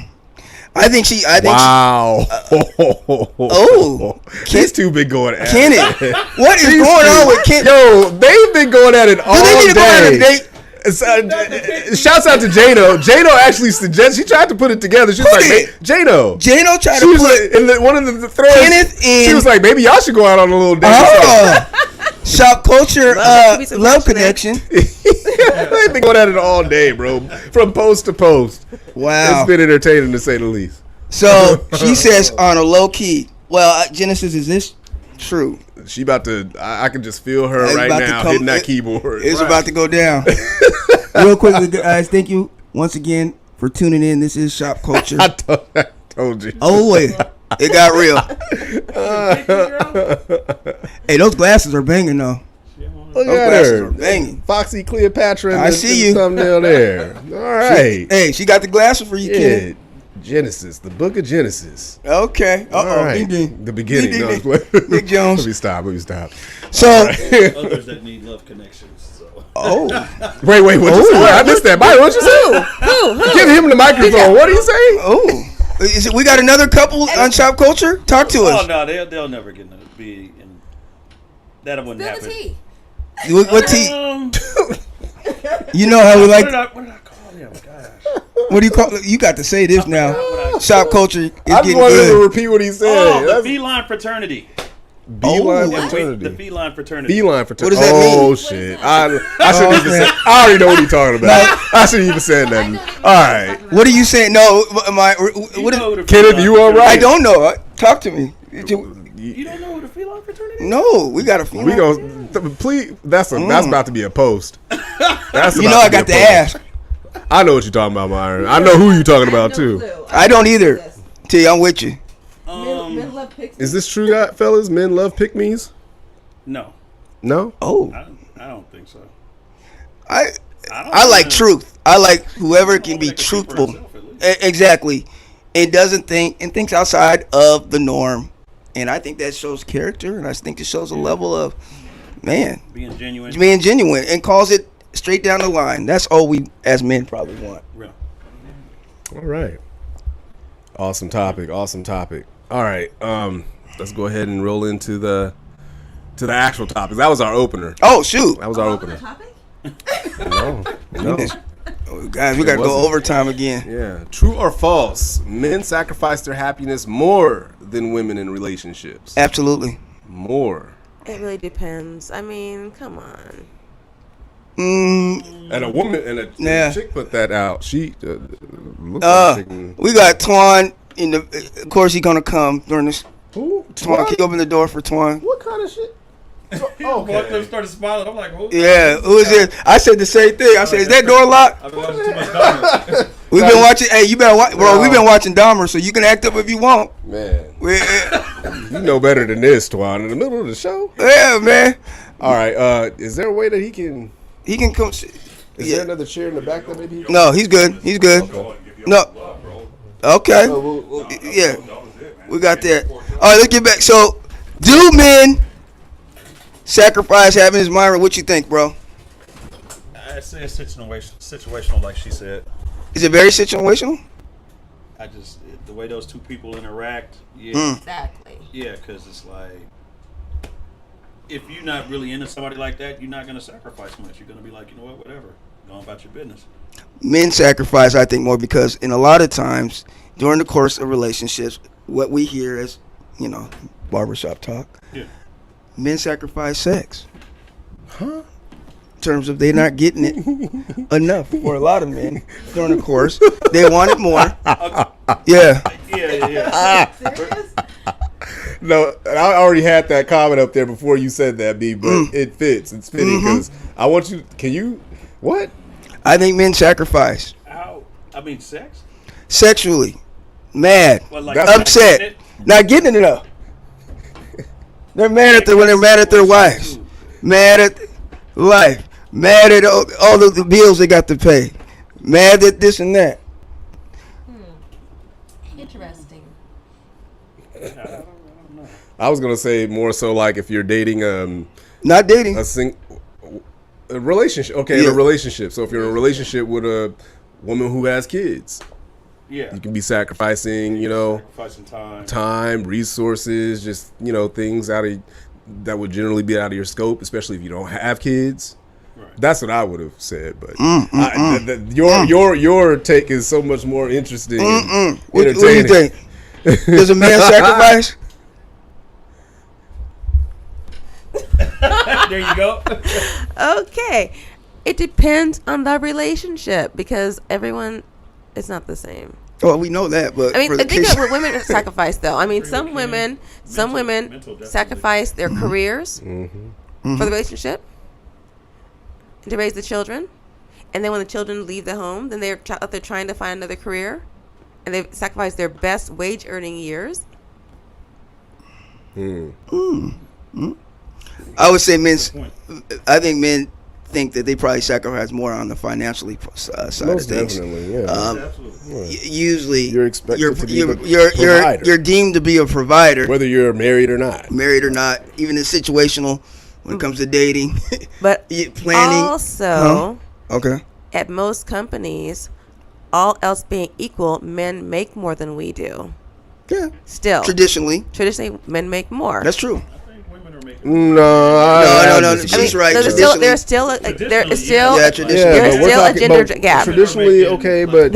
I think Wow. These two been going at Kenneth, it. what is going on with Kenneth? Yo, they've been going at it all Do they need to go on a day. date? Shouts out to Jano. Jano actually suggested, she tried to put it together. She was Who like, did? Jano. Jano tried She to was put like, in one of the threads. Kenneth she and- was like, maybe y'all should go out on a little date. Shop Culture Love to be love some connection. They've been going at it all day, bro. From post to post. Wow. It's been entertaining to say the least. So she says on a low key. Well, Genesis, is this true? She about to, I can just feel her It's right about to now come- hitting that keyboard. It's about to go down. Real quickly, guys, thank you once again for tuning in. This is Shop Culture. I told you. Oh, wait. It got real. Hey, those glasses are banging, though. Look Those at glasses her. are banging. Foxy Cleopatra. I see you. Thumbnail there. All right. Hey, she got the glasses for you, Yeah. kid. Genesis, the book of Genesis. Okay. All right. Ding, ding. The beginning. Ding, No, ding, I'm ding. Nick Jones. Let me stop. So, Others that need love connections. So. Wait, what you say? I missed that. Byron, what you say? Who? Give him the microphone. What do you say? oh. Is it, we got another couple on Shop Culture? Talk to Oh us. no, they'll never get to be in. That wouldn't happen. What tea? You know how we like. What did I call him? Gosh. What do you call it? You got to say this now. What I- Shop Culture is I just getting wanted him to good. repeat what he said. Oh, the That's feline fraternity. beeline what? fraternity. The feline fraternity. Beeline fraternity. What does that mean? Oh shit! I shouldn't even man. say. I already know what he's talking about. I shouldn't even say that. All right, What are you saying? No, am I? You What know is, who the Kenneth, feline you all fraternity right? I don't know. Talk to me. is. You don't know who the feline fraternity is? No, we got a. we gonna please. That's about to be a post. That's You about know I to be got a to post. ask. I know what you're talking about, Myron. I know who you're talking about too. I don't either. T, I'm with you. Is this true, fellas? Men love pick-me's? No, No. Oh, I don't think so. I like truth. I like whoever can be Make a speak for truthful. himself, at least. Exactly. And doesn't think and thinks outside of the norm. And I think that shows character, and I think it shows a level of Being genuine. being genuine and calls it straight down the line. That's all we as men probably want. Real. All right. Awesome topic. All right. Let's go ahead and roll into the actual topic. That was our opener. Oh shoot, That was our opener. No. oh, guys, we gotta go wasn't. overtime again. Yeah. True or false? Men sacrifice their happiness more than women in relationships. Absolutely. More. It really depends. I mean, come on. And a woman and a Yeah. chick put that out. She looks like chicken. We got Twan in the. Of course, he's gonna come during this. Who? Twan, can you open the door for Twan? What kind of shit? Okay. Started smiling. I'm like, who? Yeah, who is it? I said the same thing. I said, is that door locked? I've been watching too much Dahmer. We've been watching. Hey, you better watch, bro. We've been watching Dahmer, so you can act up if you want. Man, Yeah, you know better than this, Twan. In the middle of the show. yeah, man. All right. Is there a way that he can? He can come. Is there another chair in the back that maybe? No, he's good. He's good. No. Okay. We'll Yeah. We got that. All right, let's get back. So, do men sacrifice having his mind? What you think, bro? I say it's situational, like she said. Is it very situational? The way those two people interact, yeah. Exactly. Yeah, because it's like, if you're not really into somebody like that, you're not going to sacrifice much. You're going to be like, you know what, whatever. Go on about your business. Men sacrifice, I think, more because in a lot of times during the course of relationships, what we hear is, barbershop talk. Yeah. Men sacrifice sex. Huh? In terms of they're not getting it enough for a lot of men during the course. They want it more. Yeah. Yeah. Serious? No, I already had that comment up there before you said that, B, but it fits. It's fitting because I want you. Can you? What? I think men sacrifice. How? I mean, sex? Sexually. Mad. Well, like, upset. Not getting it enough. They're mad at when they're mad at their wives. Mad at life. Mad at all of the bills they got to pay. Mad at this and that. Interesting. I was gonna say more so like if you're dating Not dating. a relationship. Okay, in a relationship. So if you're in a relationship with a woman who has kids, yeah, you can be sacrificing, sacrificing time, resources, just things that would generally be out of your scope, especially if you don't have kids. Right. That's what I would have said, but your take is so much more interesting. What do you think? Does a man sacrifice? There you go. Okay. It depends on the relationship because everyone is not the same. Well, we know that, but I mean, for the think case- of what women sacrifice, though. I mean, some women sacrifice their careers for the relationship and to raise the children, and then when the children leave the home, then they're out there trying to find another career, and they sacrifice their best wage-earning years. I would say I think men think that they probably sacrifice more on the financially side Most of things. definitely, yeah. Usually, You're expected to be the provider. You're deemed to be a provider, Whether you're married or not. married or not. Even in situational, when it comes to dating, But planning. also, Okay. at most companies, all else being equal, men make more than we do. Yeah. Still, Traditionally, men make more. that's true. No, She's right. There's still Traditionally, there is still a traditionally. there's but we're still a talking gender about gap. Traditionally, okay, but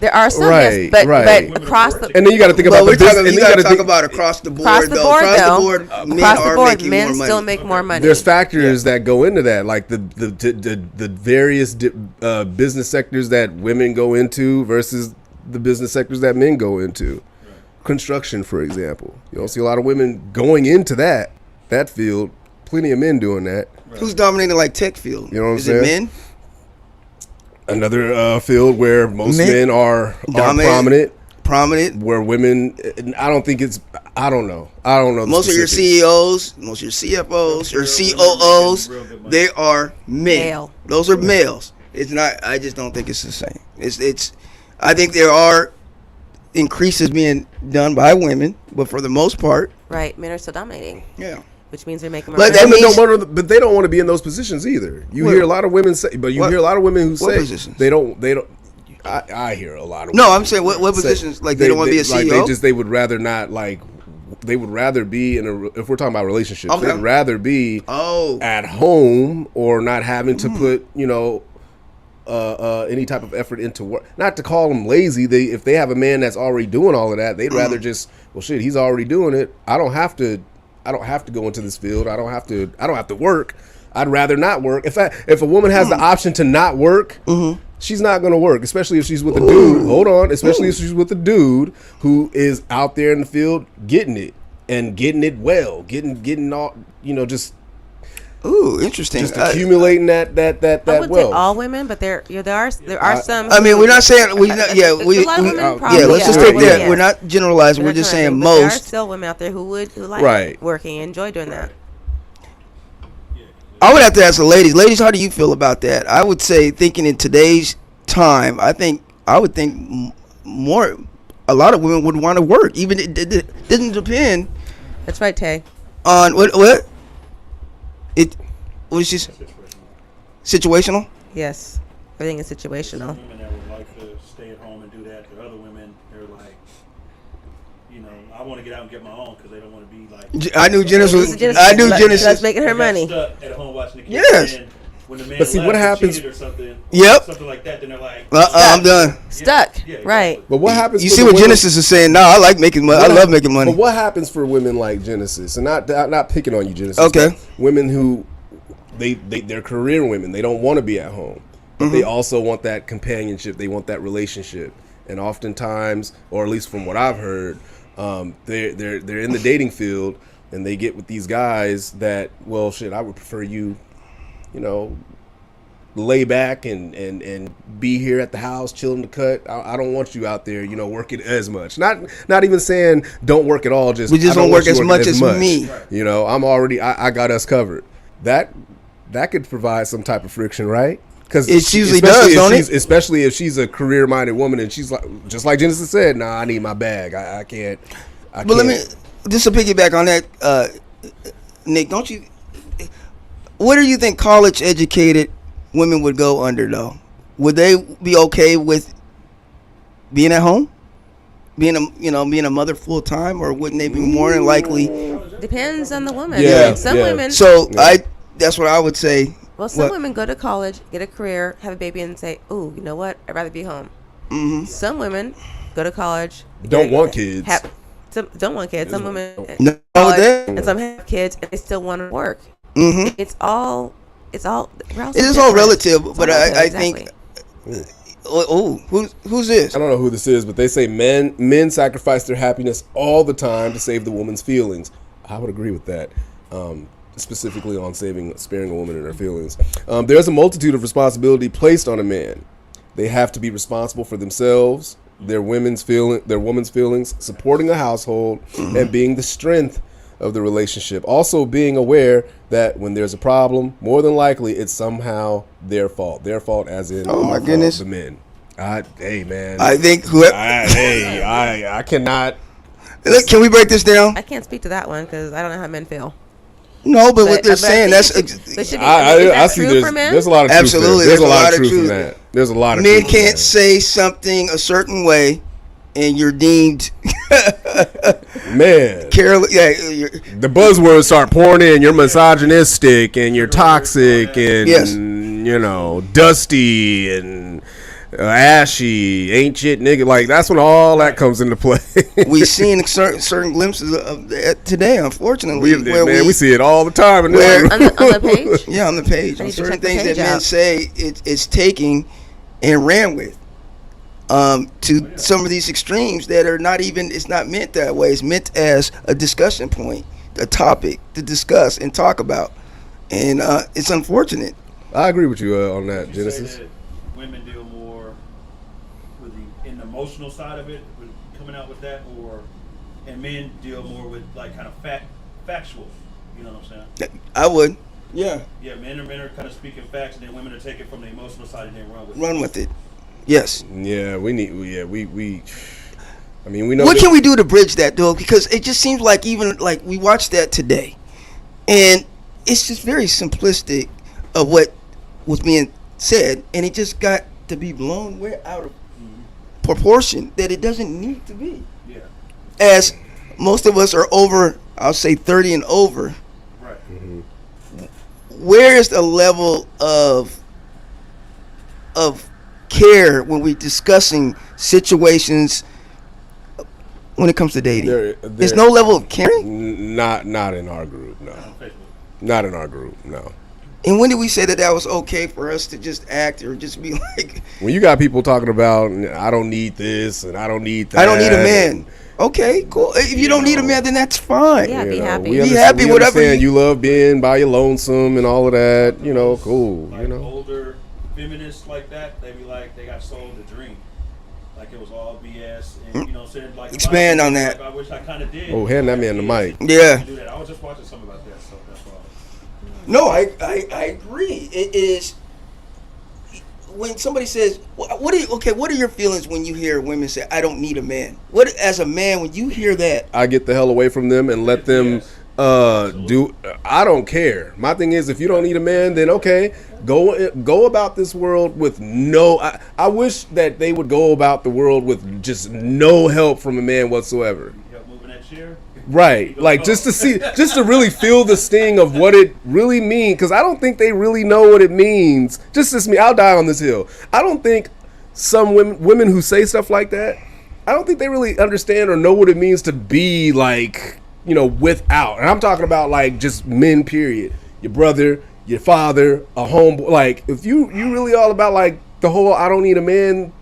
There are some, Right, yes, but right. across the and then you got to think Well, about we're the talking. business. You got to talk about across the board. across the board Across though. the board, men Across the are board, making men more money. still make more money. There's factors that go into that, like the various business sectors that women go into versus the business sectors that men go into. Construction, for example, you don't see a lot of women going into that field. Plenty of men doing that. Who's dominating like tech field? You know what I'm Is saying? it men? Another field where most men are Dominant. prominent, where women, I don't think it's, I don't know. the Most of your specifics. CEOs, most of your CFOs, your COOs, they are men. Male. Those are males. It's not. I just don't think it's the same. It's. I think there are increases being done by women, but for the most part, right, men are still dominating, yeah. which means they're making more But money. that Women means- don't want to, but they don't want to be in those positions either. You hear a lot of women say, but you hear a lot of women who what say positions? they don't. I hear a lot of No, women I'm saying what say positions? Like they don't want to be a like CEO. they would rather not like. They would rather be in a. If we're talking about relationships, Okay. they'd rather be Oh. at home or not having to put any type of effort into work. Not to call them lazy. If they have a man that's already doing all of that, they'd rather just, well, shit, he's already doing it. I don't have to go into this field. I don't have to work. I'd rather not work. If a woman has the option to not work, she's not going to work, especially if she's with a dude. Hold on, especially if she's with a dude who is out there in the field getting it and getting it well, getting all, just Ooh, interesting. just accumulating that I wouldn't say wealth. all women, but there are some. I mean, we're not saying a lot of women probably let's just are. take that. Yeah. We're not generalizing. We're just saying But there are most. still women out there who like Right. working and enjoy doing that. I would have to ask the ladies. Ladies, how do you feel about that? I would say, thinking in today's time, I would think more a lot of women would want to work. Even it doesn't depend That's right, Tay. on what it was just situational. Yes, everything is situational. Women that would like to stay at home and do that. There are other women, they're like, I want to get out and get my own because they don't want to be like. I knew Genesis. That's making her money. Stuck at home watching the kids. Yes. And when the man But see, what happens? or something, Yep. something like that, then they're like, I'm done. Stuck. Yeah, Right. But what happens? You for see the what women- Genesis is saying? No, I like making money. I love making money. But what happens for women like Genesis, and not picking on you, Genesis? Okay. but women who they're career women. They don't want to be at home, but they also want that companionship. They want that relationship, and oftentimes, or at least from what I've heard, they're in the dating field, and they get with these guys that, well, shit, I would prefer you, lay back and be here at the house, chilling the cut. I don't want you out there, working as much. Not even saying don't work at all. Just We just I don't want work you as working much as me. I'm already. I got us covered. That could provide some type of friction, right? Because It usually does, don't it? Especially if she's a career-minded woman and she's like, just like Genesis said, nah, I need my bag. I can't. But let me just to piggyback on that, Nick. Don't you? What do you think college-educated women would go under though? Would they be okay with being at home, being a mother full time, or wouldn't they be more than likely? Depends on the woman. Yeah, Like, some yeah. women. So that's what I would say. Well, some women go to college, get a career, have a baby, and say, "Oh, you know what? I'd rather be home." Mm-hmm. Some women go to college, don't want kids. Don't want kids. Some women No, college, that- and some have kids, and they still want to work. Mhm. It's all. It is all relative, It's but all relative, I exactly. think. Oh, who's this? I don't know who this is, but they say men sacrifice their happiness all the time to save the woman's feelings. I would agree with that. Specifically on sparing a woman in her feelings. There's a multitude of responsibility placed on a man. They have to be responsible for themselves, their woman's feelings, supporting a household, and being the strength of the relationship. Also being aware that when there's a problem, more than likely it's somehow their fault. Their fault as in Oh, my our goodness. fault, the men. Hey man. I think I cannot. Look, can we break this down? I can't speak to that one because I don't know how men feel. No, but what they're I saying, think that's it should be, I is that see true for men? there's a lot of truth Absolutely, there. There's a lot of truth in that. There's a lot of men truth in can't that. say something a certain way, and you're deemed Man, careless. Yeah, you're, the buzzwords start pouring in. You're misogynistic and you're toxic and Yes. Dusty and ashy, ain't shit, nigga. Like that's when all that comes into play. we seen certain glimpses of that today, unfortunately. we see it all the time. In this where- room. on the page. Yeah, on the page, I on need to certain check the things that page men out. say, it's taking and ran with. To some of these extremes that are not even, it's not meant that way. It's meant as a discussion point, a topic to discuss and talk about. And it's unfortunate. I agree with you on that, Would you say Genesis. that women deal more with the emotional side of it, with coming out with that, and men deal more with like kind of factual. You know what I'm saying? I would. Yeah. Yeah, men are kind of speaking facts, and then women are taking from the emotional side and then run with it. Run with it. Yes. Yeah, we need. Yeah, we. I mean, we know. What can we do to bridge that, though? Because it just seems like even like we watched that today, and it's just very simplistic of what was being said, and it just got to be blown way out of proportion that it doesn't need to be. Yeah. As most of us are over, I'll say 30 and over. Right. Where is the level of care when we're discussing situations when it comes to dating? There's no level of caring. Not in our group. No. Not in our group. No. And when did we say that was okay for us to just act or just be like, When you got people talking about, I don't need this and I don't need that. I don't need a man. Okay, cool. If you don't need a man, then that's fine. Yeah, be happy. We Be understand- happy, we whatever understand you- you love being by your lonesome and all of that. Cool. Like older feminists like that, they be like, they got sold the dream. Like it was all BS. And, saying like. Expand on that. Like, I wish I kind of did. Oh, hand that man the mic. Yeah. Do that. I was just watching something about that, so that's why. No, I agree. It is. when somebody says, what are your feelings when you hear women say, I don't need a man? What, as a man, when you hear that? I get the hell away from them and let them do. I don't care. My thing is, if you don't need a man, then okay, go about this world with no. I wish that they would go about the world with just no help from a man whatsoever. Right, like just to really feel the sting of what it really means, because I don't think they really know what it means. Just as me, I'll die on this hill. I don't think some women who say stuff like that, I don't think they really understand or know what it means to be like, without. And I'm talking about like just men, period. Your brother, your father, a homeboy. Like if you really all about like the whole I don't need a man,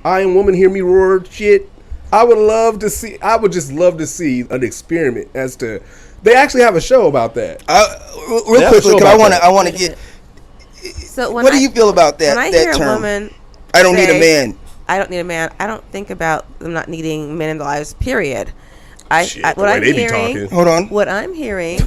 I am woman, hear me roar shit. I would just love to see an experiment as to. They actually have a show about that. Real quickly, because I want to get. So what do you feel about that? When I that hear term? a woman, I don't need a man. I don't need a man. I don't think about them not needing men in their lives. Period. What I'm hearing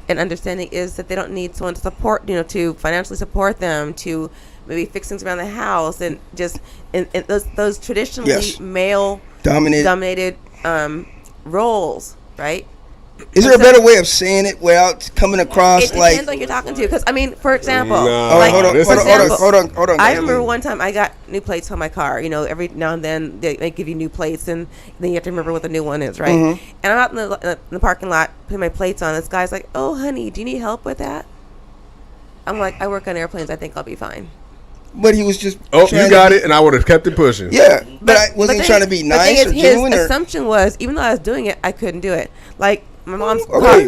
and understanding is that they don't need someone to support, to financially support them, to maybe fix things around the house, and just in those traditionally male dominated roles, right? Is there a better way of saying it without coming across it like? It depends on who you're talking to. Because for example, hold on. I remember one time I got new plates on my car. Every now and then they give you new plates, and then you have to remember what the new one is, right? And I'm out in the parking lot putting my plates on. This guy's like, "Oh, honey, do you need help with that?" I'm like, "I work on airplanes. I think I'll be fine." But he was just. Oh, you got it, and I would have kept it pushing. Yeah, but I wasn't trying to be nice or genuine. His assumption was, even though I was doing it, I couldn't do it. Like my mom's car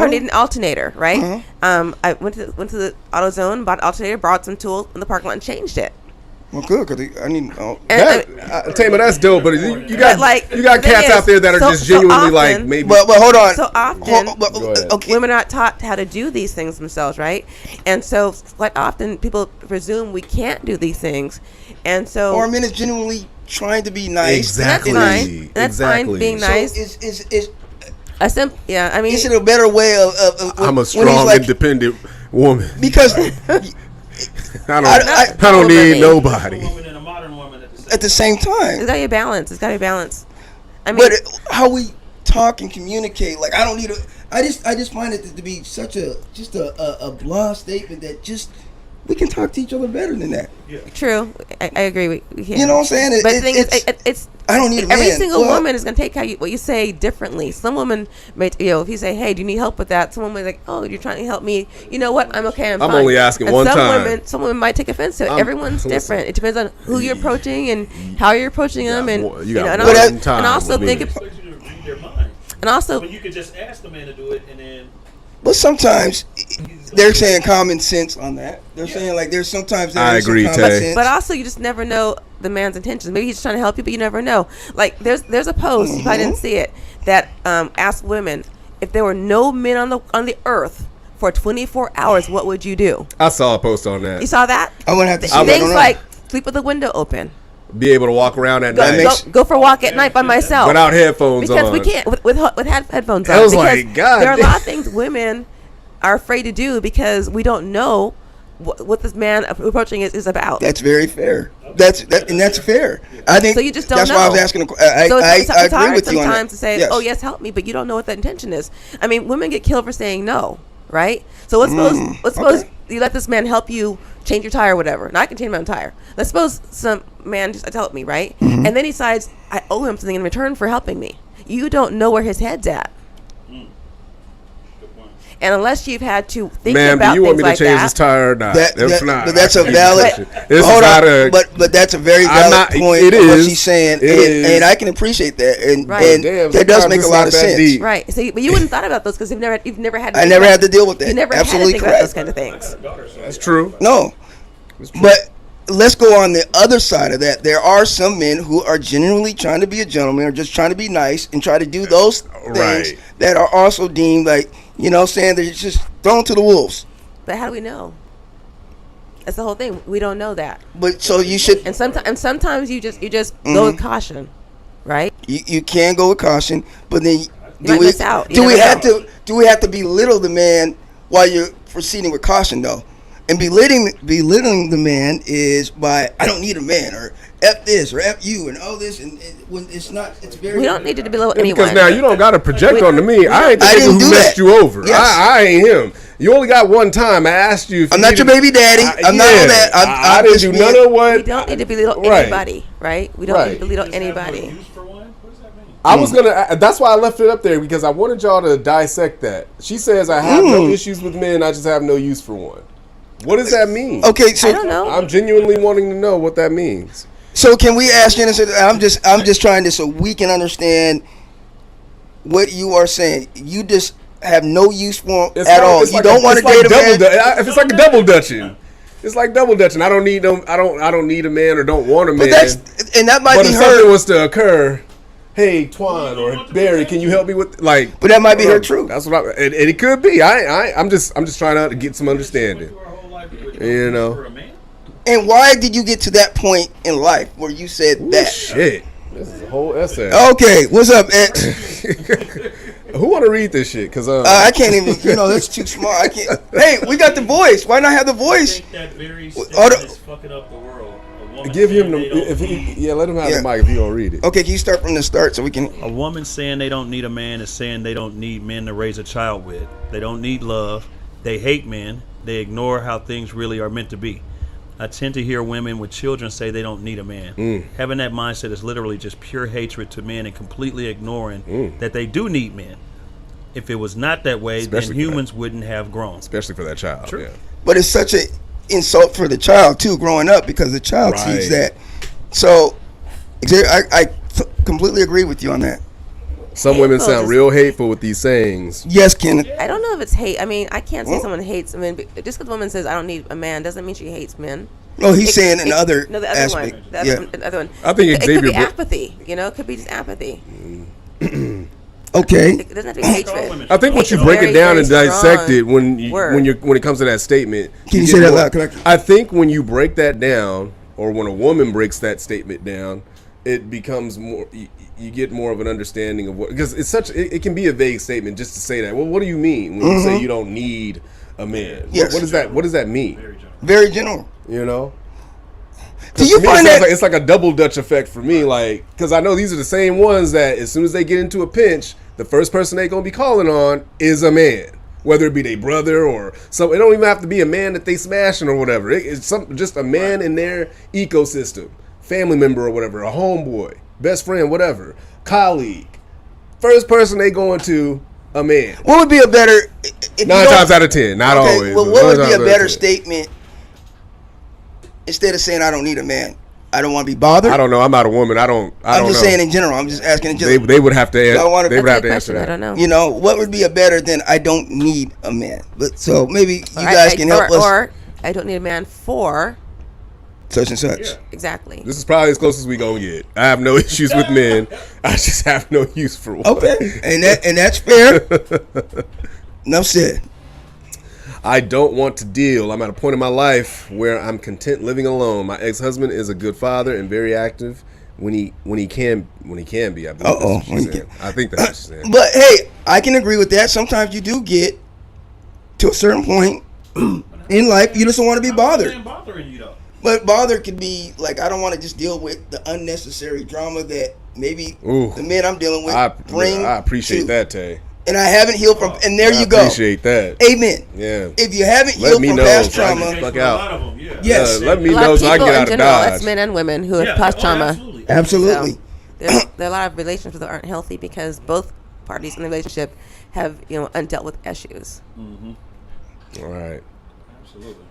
needed an alternator, right? I went to the AutoZone, bought an alternator, brought some tools in the parking lot, and changed it. Well, good, because I need. Tamar, that's dope, but you got cats out there that are just genuinely like maybe. But hold on. So often, women are not taught how to do these things themselves, right? And so, quite often, people presume we can't do these things, and so. Or men is genuinely trying to be nice. Exactly. That's fine. Being nice. So I mean, is it a better way of I'm a strong, independent woman because. I don't need nobody. At the same time, it's got to be balance. I mean, but how we talk and communicate, like I don't need I just find it to be such a blah statement that just we can talk to each other better than that. Yeah. True, I agree. We can. You know what I'm saying? But the thing is, it's I don't need a man. Every single woman is going to take what you say differently. Some women may, if you say, "Hey, do you need help with that?" Some women like, "Oh, you're trying to help me." You know what? I'm okay. I'm fine. only asking one time. Some women might take offense to it. Everyone's different. It depends on who you're approaching and how you're approaching them, and and also think. And also, when you could just ask the man to do it, and then. But sometimes they're saying common sense on that. They're saying like there's sometimes there I is agree, some common Tay. sense. But also you just never know the man's intentions. Maybe he's just trying to help you, but you never know. Like there's a post, if I didn't see it, that asked women if there were no men on the earth for 24 hours, what would you do? I saw a post on that. You saw that? I'm gonna have to see things like sleep with the window open. Be able to walk around at night. Go for a walk at night by myself. Without headphones because on. Because we can't. With headphones on. I was because like, God. There are a lot of things women are afraid to do because we don't know what this man approaching is about. That's very fair. That's fair. I think so. You just don't that's know. Why I was asking. I agree with you on that. Sometimes to say, "Oh yes, help me," but you don't know what the intention is. I mean, women get killed for saying no, right? So let's suppose you let this man help you change your tire or whatever. Now I can change my own tire. Let's suppose some man just help me, right? And then he decides I owe him something in return for helping me. You don't know where his head's at. And unless you've had to think about things like that. Ma'am, do you want me to change this tire or not? But that's a valid. But that's a very valid point. It is what she's saying, and I can appreciate that, and that does make a lot of sense. Right. So, but you wouldn't thought about those because you've never had. I never had to deal with that. You never Absolutely had to think about those kind of things. That's true. No, but let's go on the other side of that. There are some men who are genuinely trying to be a gentleman or just trying to be nice and try to do those things that are also deemed like. You know, saying they're just thrown to the wolves. But how do we know? That's the whole thing. We don't know that. But so you should. And sometimes you just go with caution, right? You can go with caution, but then do we miss out. Do we have to belittle the man while you're proceeding with caution though? And belittling the man is by I don't need a man or F this or F you and all this and when it's not, it's very. We don't need to belittle anyone. Because now you don't got to project onto me. I ain't the I nigga didn't who do messed that. you over. Yes. I ain't him. You only got one time. I asked you. If I'm you not your needed- baby daddy. I'm not all that. I I'm didn't just do being- none of what. We don't need to belittle Right. anybody, right? We don't need to belittle anybody. I was gonna. That's why I left it up there because I wanted y'all to dissect that. She says I have no issues with men. I just have no use for one. What does that mean? Okay, so I don't know. I'm genuinely wanting to know what that means. So can we ask Jennifer? I'm just trying to so we can understand what you are saying. You just have no use for him at all. You don't want to date a man. If it's like a double dutching, it's like double dutching. I don't need them. I don't need a man or don't want a man. But that might But be if something her. was to occur, hey Twan or Barry, can you help me with like? But that might be her truth. That's what and it could be. I'm just trying to get some understanding. You know. And why did you get to that point in life where you said Ooh, that? shit. This is a whole essay. Okay, what's up, Ed? Who want to read this shit? Cause I can't even. That's too small. I can't. Hey, we got the voice. Why not have the voice? I think that very Oh, statement is fucking up the world. A woman give him saying the they don't if need- he let him have Yeah. the mic if he don't read it. Okay, can you start from the start so we can? A woman saying they don't need a man is saying they don't need men to raise a child with. They don't need love. They hate men. They ignore how things really are meant to be. I tend to hear women with children say they don't need a man. Having that mindset is literally just pure hatred to men and completely ignoring that they do need men. If it was not that way, Especially then for humans wouldn't have grown. Especially for that child. Sure. Yeah. But it's such an insult for the child too, growing up, because the child Right. sees that. So, I completely agree with you on that. Some women Hateful sound is- real hateful with these sayings. Yes, Kenneth. I don't know if it's hate. I mean, I can't say Well- someone hates men. But just because a woman says I don't need a man doesn't mean she hates men. No, he's saying another No, the other aspect. one. The Yeah. other one. I think it could Xavier be Bro- apathy. It could be just apathy. Okay. It doesn't have to be hatred. I think once you Hate is break very, it down very and dissect strong it, when it comes to that statement, Can you get say that more- loud? Can I- I think when you break that down, or when a woman breaks that statement down, it becomes more. You get more of an understanding of what, because it's such. It can be a vague statement just to say that. Well, what do you mean when you say you don't need a man? Yes. What does that? What does that mean? Very general. You know. Do you For me, find it sounds that? like, it's like a double Dutch effect for me, like, because I know these are the same ones that as soon as they get into a pinch, the first person they gonna be calling on is a man, whether it be their brother or some. It don't even have to be a man that they smashing or whatever. It's just a man in their ecosystem, family member or whatever, a homeboy, best friend, whatever, colleague. First person they going to, a man. What would be a better? If you 9 don't- times out of 10, not Okay, always. well, but what 9 would be times a out of better 10. statement instead of saying I don't need a man? I don't want to be bothered. I don't know. I'm not a woman. I'm don't just know. saying in general. I'm just asking in They general. would have to. I wanna- They would That's have a to good answer question. that. I don't know. You know, what would be a better than I don't need a man? But so maybe you guys can help us. Or I don't need a man for Such and such. exactly. This is probably as close as we gonna get. I have no issues with men. I just have no use for one. Okay, and that's fair. Enough said. I don't want to deal. I'm at a point in my life where I'm content living alone. My ex-husband is a good father and very active when he can be. I believe that's what she said. I think that's what she said. But hey, I can agree with that. Sometimes you do get to a certain point in life, you just don't want to be bothered. Bothering you though. But bother could be like, I don't want to just deal with the unnecessary drama that maybe Ooh. the men I'm dealing with bring. I appreciate to- that, Tay. And I haven't healed from. And there I you go. appreciate that. Amen. Yeah. If you haven't Let healed me from know past so I can trauma, fuck A out. lot of them, yeah. Yes. Let me A lot know of so I people can get in out of general, Dodge. that's men and women who Yeah. have past Oh, trauma. absolutely. absolutely. So, there are a lot of relationships that aren't healthy because both parties in the relationship have undealt with issues. All right. Absolutely.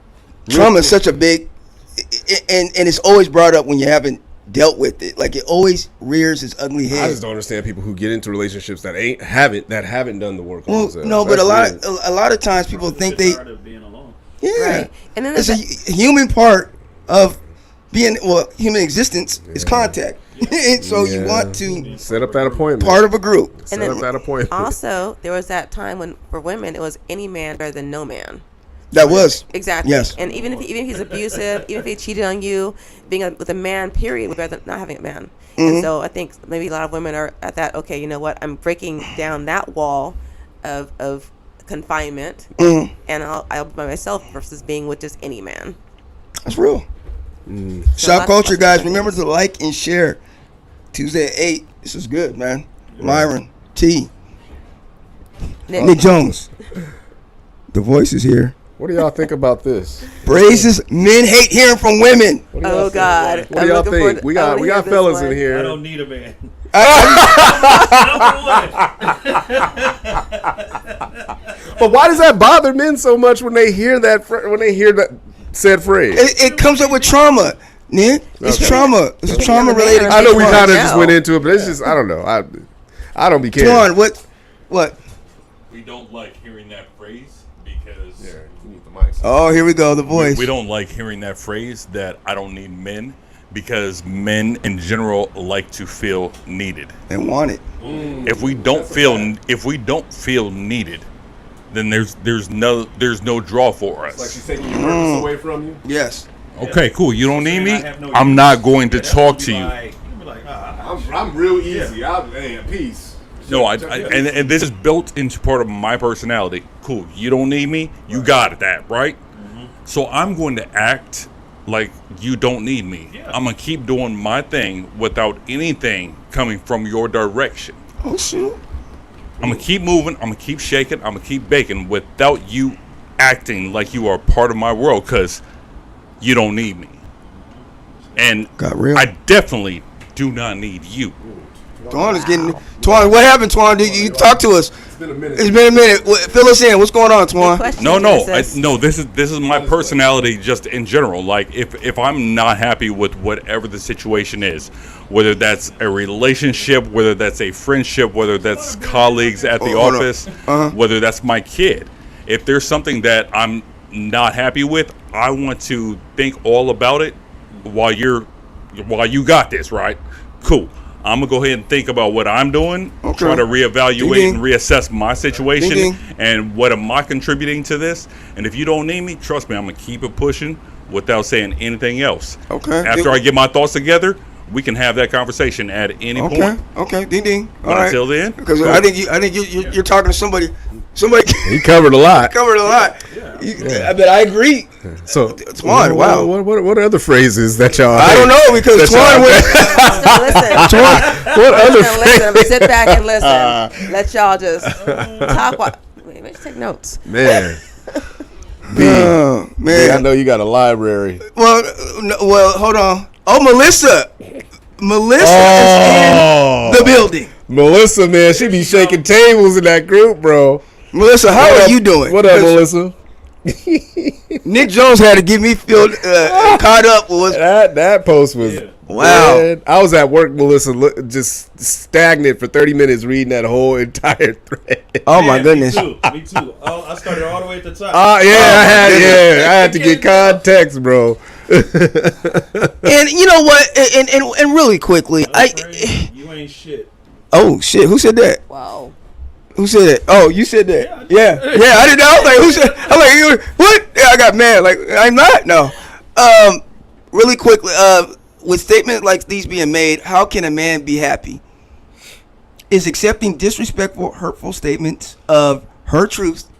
Trauma is such a big, and it's always brought up when you haven't dealt with it. Like it always rears its ugly I head. just don't understand people who get into relationships that haven't done the work on Well, themselves. no, but That's a lot of times people think they, Tired of being alone. yeah, Right. And then it's there's a human part of being, human existence is contact, and so you Yeah. want to Set up that appointment. part of a group. Set and up that appointment. also there was that time when for women it was any man better than no man. That was Exactly. Yes. And even if he's abusive, even if he cheated on you, being with a man, period, would rather than not having a man. Mm-hmm. And so I think maybe a lot of women are at that. Okay, you know what? I'm breaking down that wall of confinement, and I'll be by myself versus being with just any man. That's real. Shop Culture, guys. Remember to like and share. Tuesday at 8. This is good, man. Myron, T, Nick Jones. The voice is here. What do y'all think about this? Praises men hate hearing from women. Oh God! What do y'all think? We got fellas in here. I don't need a man. But why does that bother men so much when they hear that said phrase? It comes up with trauma, Nick. It's trauma. It's trauma related. I know we kind of just went into it, but it's just I don't know. I don't be caring. Twan, what? We don't like hearing that phrase because. Yeah, you need the mic. Oh, here we go. The voice. We don't like hearing that phrase that I don't need men because men in general like to feel needed and want it. If we don't feel needed, then there's no draw for us. It's like she's taking your purpose away from you. Yes. Okay, cool. You don't need me. I'm not going to talk to you. I'm real easy. Peace. No, and this is built into part of my personality. Cool. You don't need me. You got that, right? So I'm going to act like you don't need me. I'm gonna keep doing my thing without anything coming from your direction. Oh shoot. I'm gonna keep moving. I'm gonna keep shaking. I'm gonna keep baking without you acting like you are part of my world because you don't need me. And got real. I definitely do not need you. Twan is getting. Twan, what happened, Twan? Did you talk to us? It's been a minute. Fill us in. What's going on, Twan? No. This is my personality, just in general. Like if I'm not happy with whatever the situation is, whether that's a relationship, whether that's a friendship, whether that's colleagues at the office, whether that's my kid, if there's something that I'm not happy with, I want to think all about it while you got this, right? Cool. I'm going to go ahead and think about what I'm doing, try to reevaluate and reassess my situation, and what am I contributing to this. And if you don't need me, trust me, I'm going to keep it pushing without saying anything else. Okay. After I get my thoughts together, we can have that conversation at any point. Okay, ding ding. But all right. Until then, because I think you're talking to somebody. He covered a lot. But I agree. So Twan, wow. What other phrases that y'all? I don't know because Twan went. Listen. What other phrases? Sit back and listen. Let y'all just talk. Wait, let's take notes. Man. Man, I know you got a library. Well, hold on. Oh, Melissa is in the building. Melissa, man, she be shaking tables in that group, bro. Melissa, how are you doing? What up, Melissa? Nick Jones had to get me caught up with that post was wow. Man, I was at work, Melissa, just stagnant for 30 minutes reading that whole entire thread. Oh my goodness! Me too. I started all the way at the top. I had to get context, bro. And you know what? And really quickly, you ain't shit. Oh shit! Who said that? Wow. Who said that? Oh, you said that. Yeah. I didn't know. I was like, who said? I'm like, what? Yeah, I got mad. Like, I'm not. No. Really quickly, with statements like these being made, how can a man be happy? Is accepting disrespectful, hurtful statements of her truth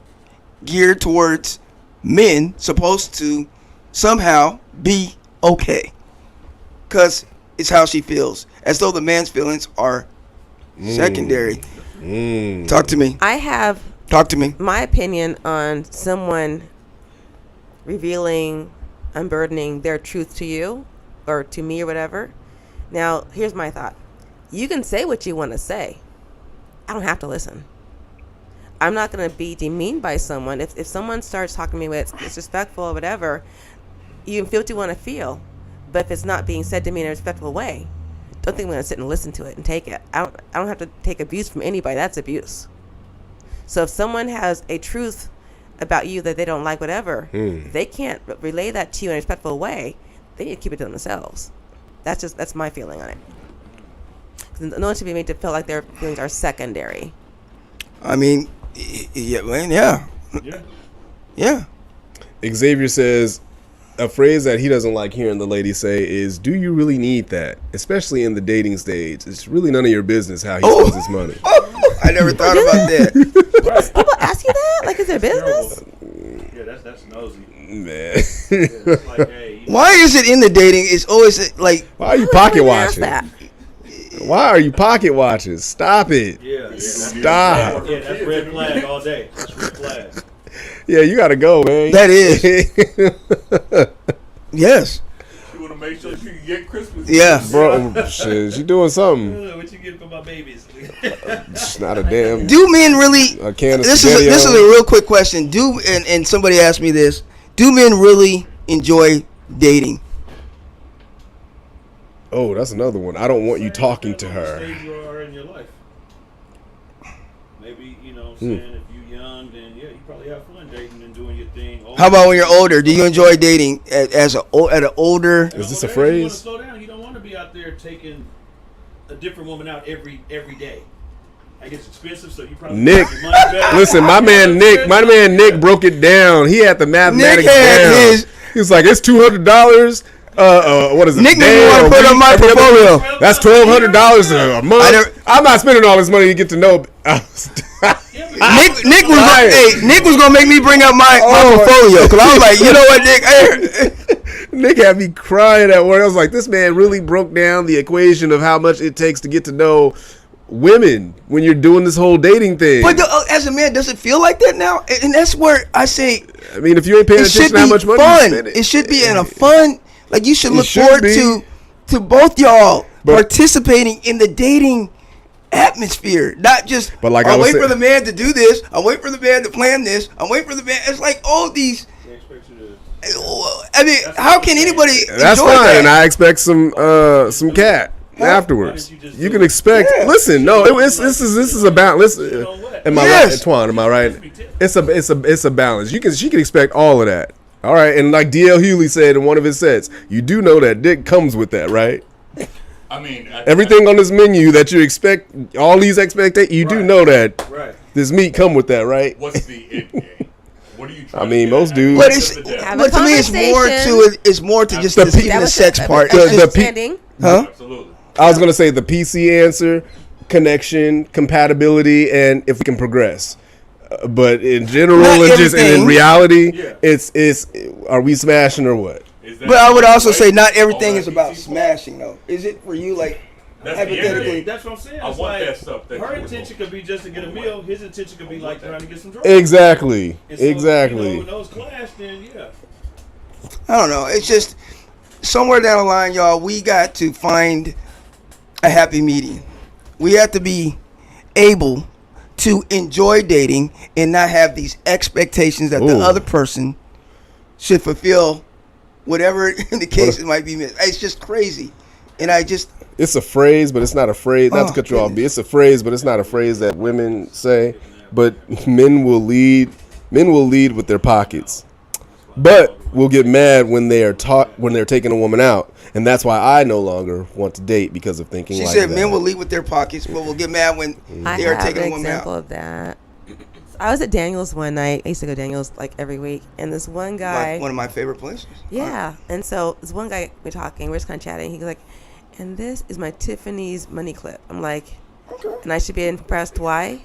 geared towards men supposed to somehow be okay? Because it's how she feels, as though the man's feelings are secondary. Talk to me. Talk to me. My opinion on someone revealing, unburdening their truth to you or to me or whatever. Now, here's my thought. You can say what you want to say. I don't have to listen. I'm not going to be demeaned by someone. If someone starts talking to me with disrespectful or whatever, you can feel what you want to feel. But if it's not being said to me in a respectful way, don't think I'm going to sit and listen to it and take it. I don't have to take abuse from anybody. That's abuse. So if someone has a truth about you that they don't like, whatever, if they can't relay that to you in a respectful way, they need to keep it to themselves. That's my feeling on it. No one should be made to feel like their feelings are secondary. I mean, yeah, man, yeah. Xavier says, a phrase that he doesn't like hearing the lady say is, do you really need that? Especially in the dating stage. It's really none of your business how he spends his money. I never thought about that. People ask you that? Like, is it business? Yeah, that's nosy. Man. It's like, hey, Why is it in the dating? It's always like, Why are you Why would pocket someone ask watching? that? Why are you pocket watching? Stop it. yeah. Stop. Yeah, that's red flag all day. That's red flag. Yeah, you gotta go, man. that is. Yes. You want to make sure you can get Christmas. Yeah. Bro, shit, she doing something. What you get for my babies? It's not a damn Do men really? a can of This is spaghetti. a real quick question. And somebody asked me this. Do men really enjoy dating? Oh, that's another one. I don't want you talking to What her. stage you are in your life. Maybe, you know what I'm saying, if you're young, then yeah, you probably have fun dating and doing your thing. How about when you're older? Do you enjoy dating at an older? Is this a You want to phrase? slow down. You don't want to be out there taking a different woman out every day. Like, it's expensive, so you probably Nick, make your money back. listen, my man Nick broke it down. He had the mathematics Nick had down. his- He was like, it's $200. What is it? Nick a day didn't want or to a put week, on my every other portfolio. week? That's $1,200 a month. I'm not spending all this money to get to know. Nick was gonna make me bring up my portfolio because I was like, you know what, Nick? Nick had me crying at work. I was like, this man really broke down the equation of how much it takes to get to know women when you're doing this whole dating thing. But as a man, does it feel like that now? And that's where I say I mean, if you ain't paying it should attention to how be much money fun. you spend, It should be in a fun. Like you should It look should forward be. to both y'all But- participating in the dating atmosphere, not just. But like I'm I was waiting for saying- the man to do this. I'm waiting for the man to plan this. I'm waiting for the man. It's like all these. They expect you to- I mean, how can anybody That's enjoy fine, that? and I expect some cat afterwards. Why didn't you just You do can it? expect. Yeah. Listen, no, this is a balance. Am I Yes. right, Twan? Am I right? It's a balance. She can expect all of that. All right, and like DL Hughley said in one of his sets, you do know that dick comes with that, right? I mean, Everything on this menu that you expect, all these expectations, you do know that Right. this meat come with that, right? What's the end game? What are you trying I mean, to get most at? dudes- But At it's the end of the day. Have but a to me, it's more conversation. to it. It's more to just the sex part. the- It's just- understanding. huh? Absolutely. I was gonna say the PC answer, connection, compatibility, and if we can progress. But in general, Not and just and in everything. reality, Yeah. it's are we smashing or what? Is that But I would also right? say not everything All is that about PC smashing, though. Is it for you? Like That's the end hypothetically, game. That's what I'm saying. I It's want like, that stuff that her you were intention talking could be just to get a meal. His intention could be like trying to get some drugs. Exactly, And so, exactly. You know, when those clash, then yeah. I don't know. It's just somewhere down the line, y'all. We got to find a happy medium. We have to be able to enjoy dating and not have these expectations that the Ooh. other person should fulfill, whatever the case it might be. It's just crazy, and I just It's a phrase, but it's not a phrase. Not Oh, to cut you off, goodness. but it's a phrase, but it's not a phrase that women say. But men will lead with their pockets, but will get mad when they are when they're taking a woman out, and that's why I no longer want to date because of thinking. she like said that. men will lead with their pockets, but will get mad when I they are have taking an a woman example out. of that. I was at Daniel's one night. I used to go to Daniel's like every week, and this one guy. One of my favorite places. Yeah. And so this one guy, we're talking, we're just kind of chatting. He's like, and this is my Tiffany's money clip. I'm like, and I should be impressed. Why?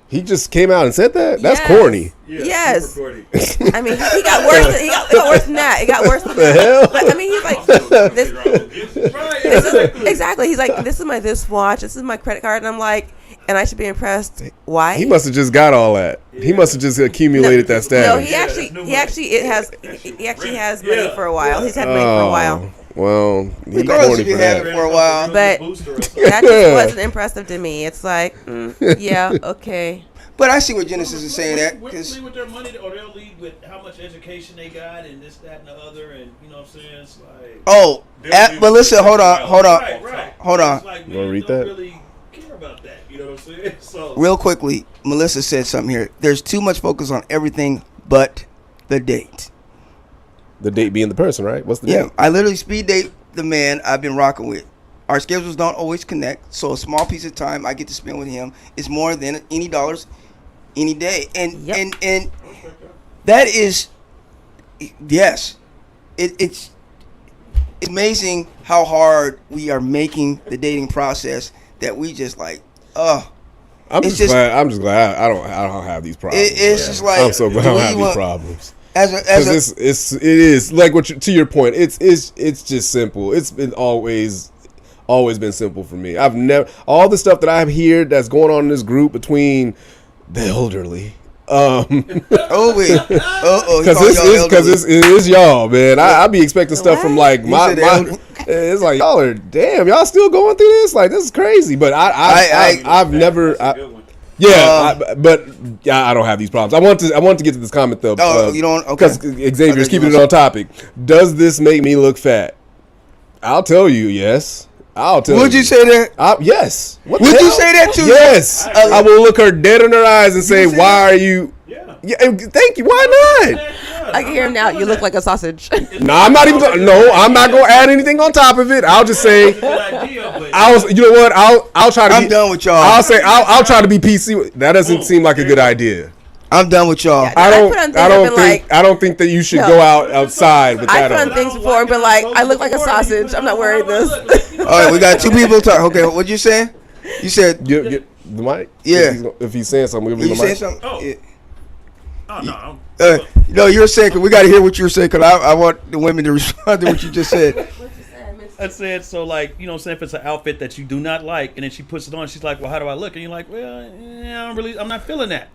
He just came out and said that. That's Yes. corny. Yeah, Yes. super corny. I mean, he got worse. He got worse than that. It got worse than that. hell? But I mean, he's like, this, Right, this is, exactly. exactly. He's like, this is my this watch. This is my credit card, and I'm like, and I should be impressed. Why? He must have just got all that. He must have just accumulated that status. No, he Yeah, actually, that's new he money. actually, it has, he actually has money Yeah. for a while. He's had money for a while. Well, he Regardless corny if you for had that. it for a while. But Booster or something. That just wasn't impressive to me. It's like, yeah, okay. But I see what Genesis is saying that Women because lead with their money, or they'll lead with how much education they got, and this, that, and the other, and you know what I'm saying? It's like, but listen, hold on. right. Hold on. It's like, You wanna men read don't that? really care about that. You know what I'm saying? So Real quickly, Melissa said something here. There's too much focus on everything but the date. The date being the person, right? What's the Yeah, date? I literally speed date the man I've been rocking with. Our schedules don't always connect, so a small piece of time I get to spend with him is more than any dollars any day. And Yep. and that is, yes, it's amazing how hard we are making the dating process that we just like, I'm It's just glad. I'm just glad I don't have these problems. It's just like I'm so glad I don't have these want- problems. As Because it is like to your point. It's just simple. It's been always been simple for me. I've never all the stuff that I hear that's going on in this group between the elderly. oh wait, because it is y'all, man. I be expecting stuff from like my. It's like y'all are damn. Y'all still going through this? Like this is crazy. But I've never. But I don't have these problems. I want to get to this comment though. Oh, you don't? Okay. Because Xavier's keeping it on topic. Does this make me look fat? I'll tell you, yes. I'll tell you. Would you say that? Yes. Would you say that too? Yes. I will look her dead in her eyes and say, "Why are you?" Yeah. Thank you. Why not? I can hear him now. You look like a sausage. No, I'm not even. I'm not gonna add anything on top of it. I'll just say. You know what? I'll try to. I'm done with y'all. I'll say I'll try to be PC. That doesn't seem like a good idea. I'm done with y'all. Yeah, I don't think that you should go outside with that. I've done things before and been like, I look like a sausage. I'm not wearing this. All right, we got two people talking. Okay, what'd you say? You said the mic. Yeah. If he's saying something, we'll you the saying mic. something? Oh. Yeah. Oh no. No, you're saying, cause we got to hear what you're saying, because I want the women to respond to what you just said. I said, so like, you know what I'm saying, if it's an outfit that you do not like, and then she puts it on, she's like, well, how do I look? And you're like, well, I'm not feeling that.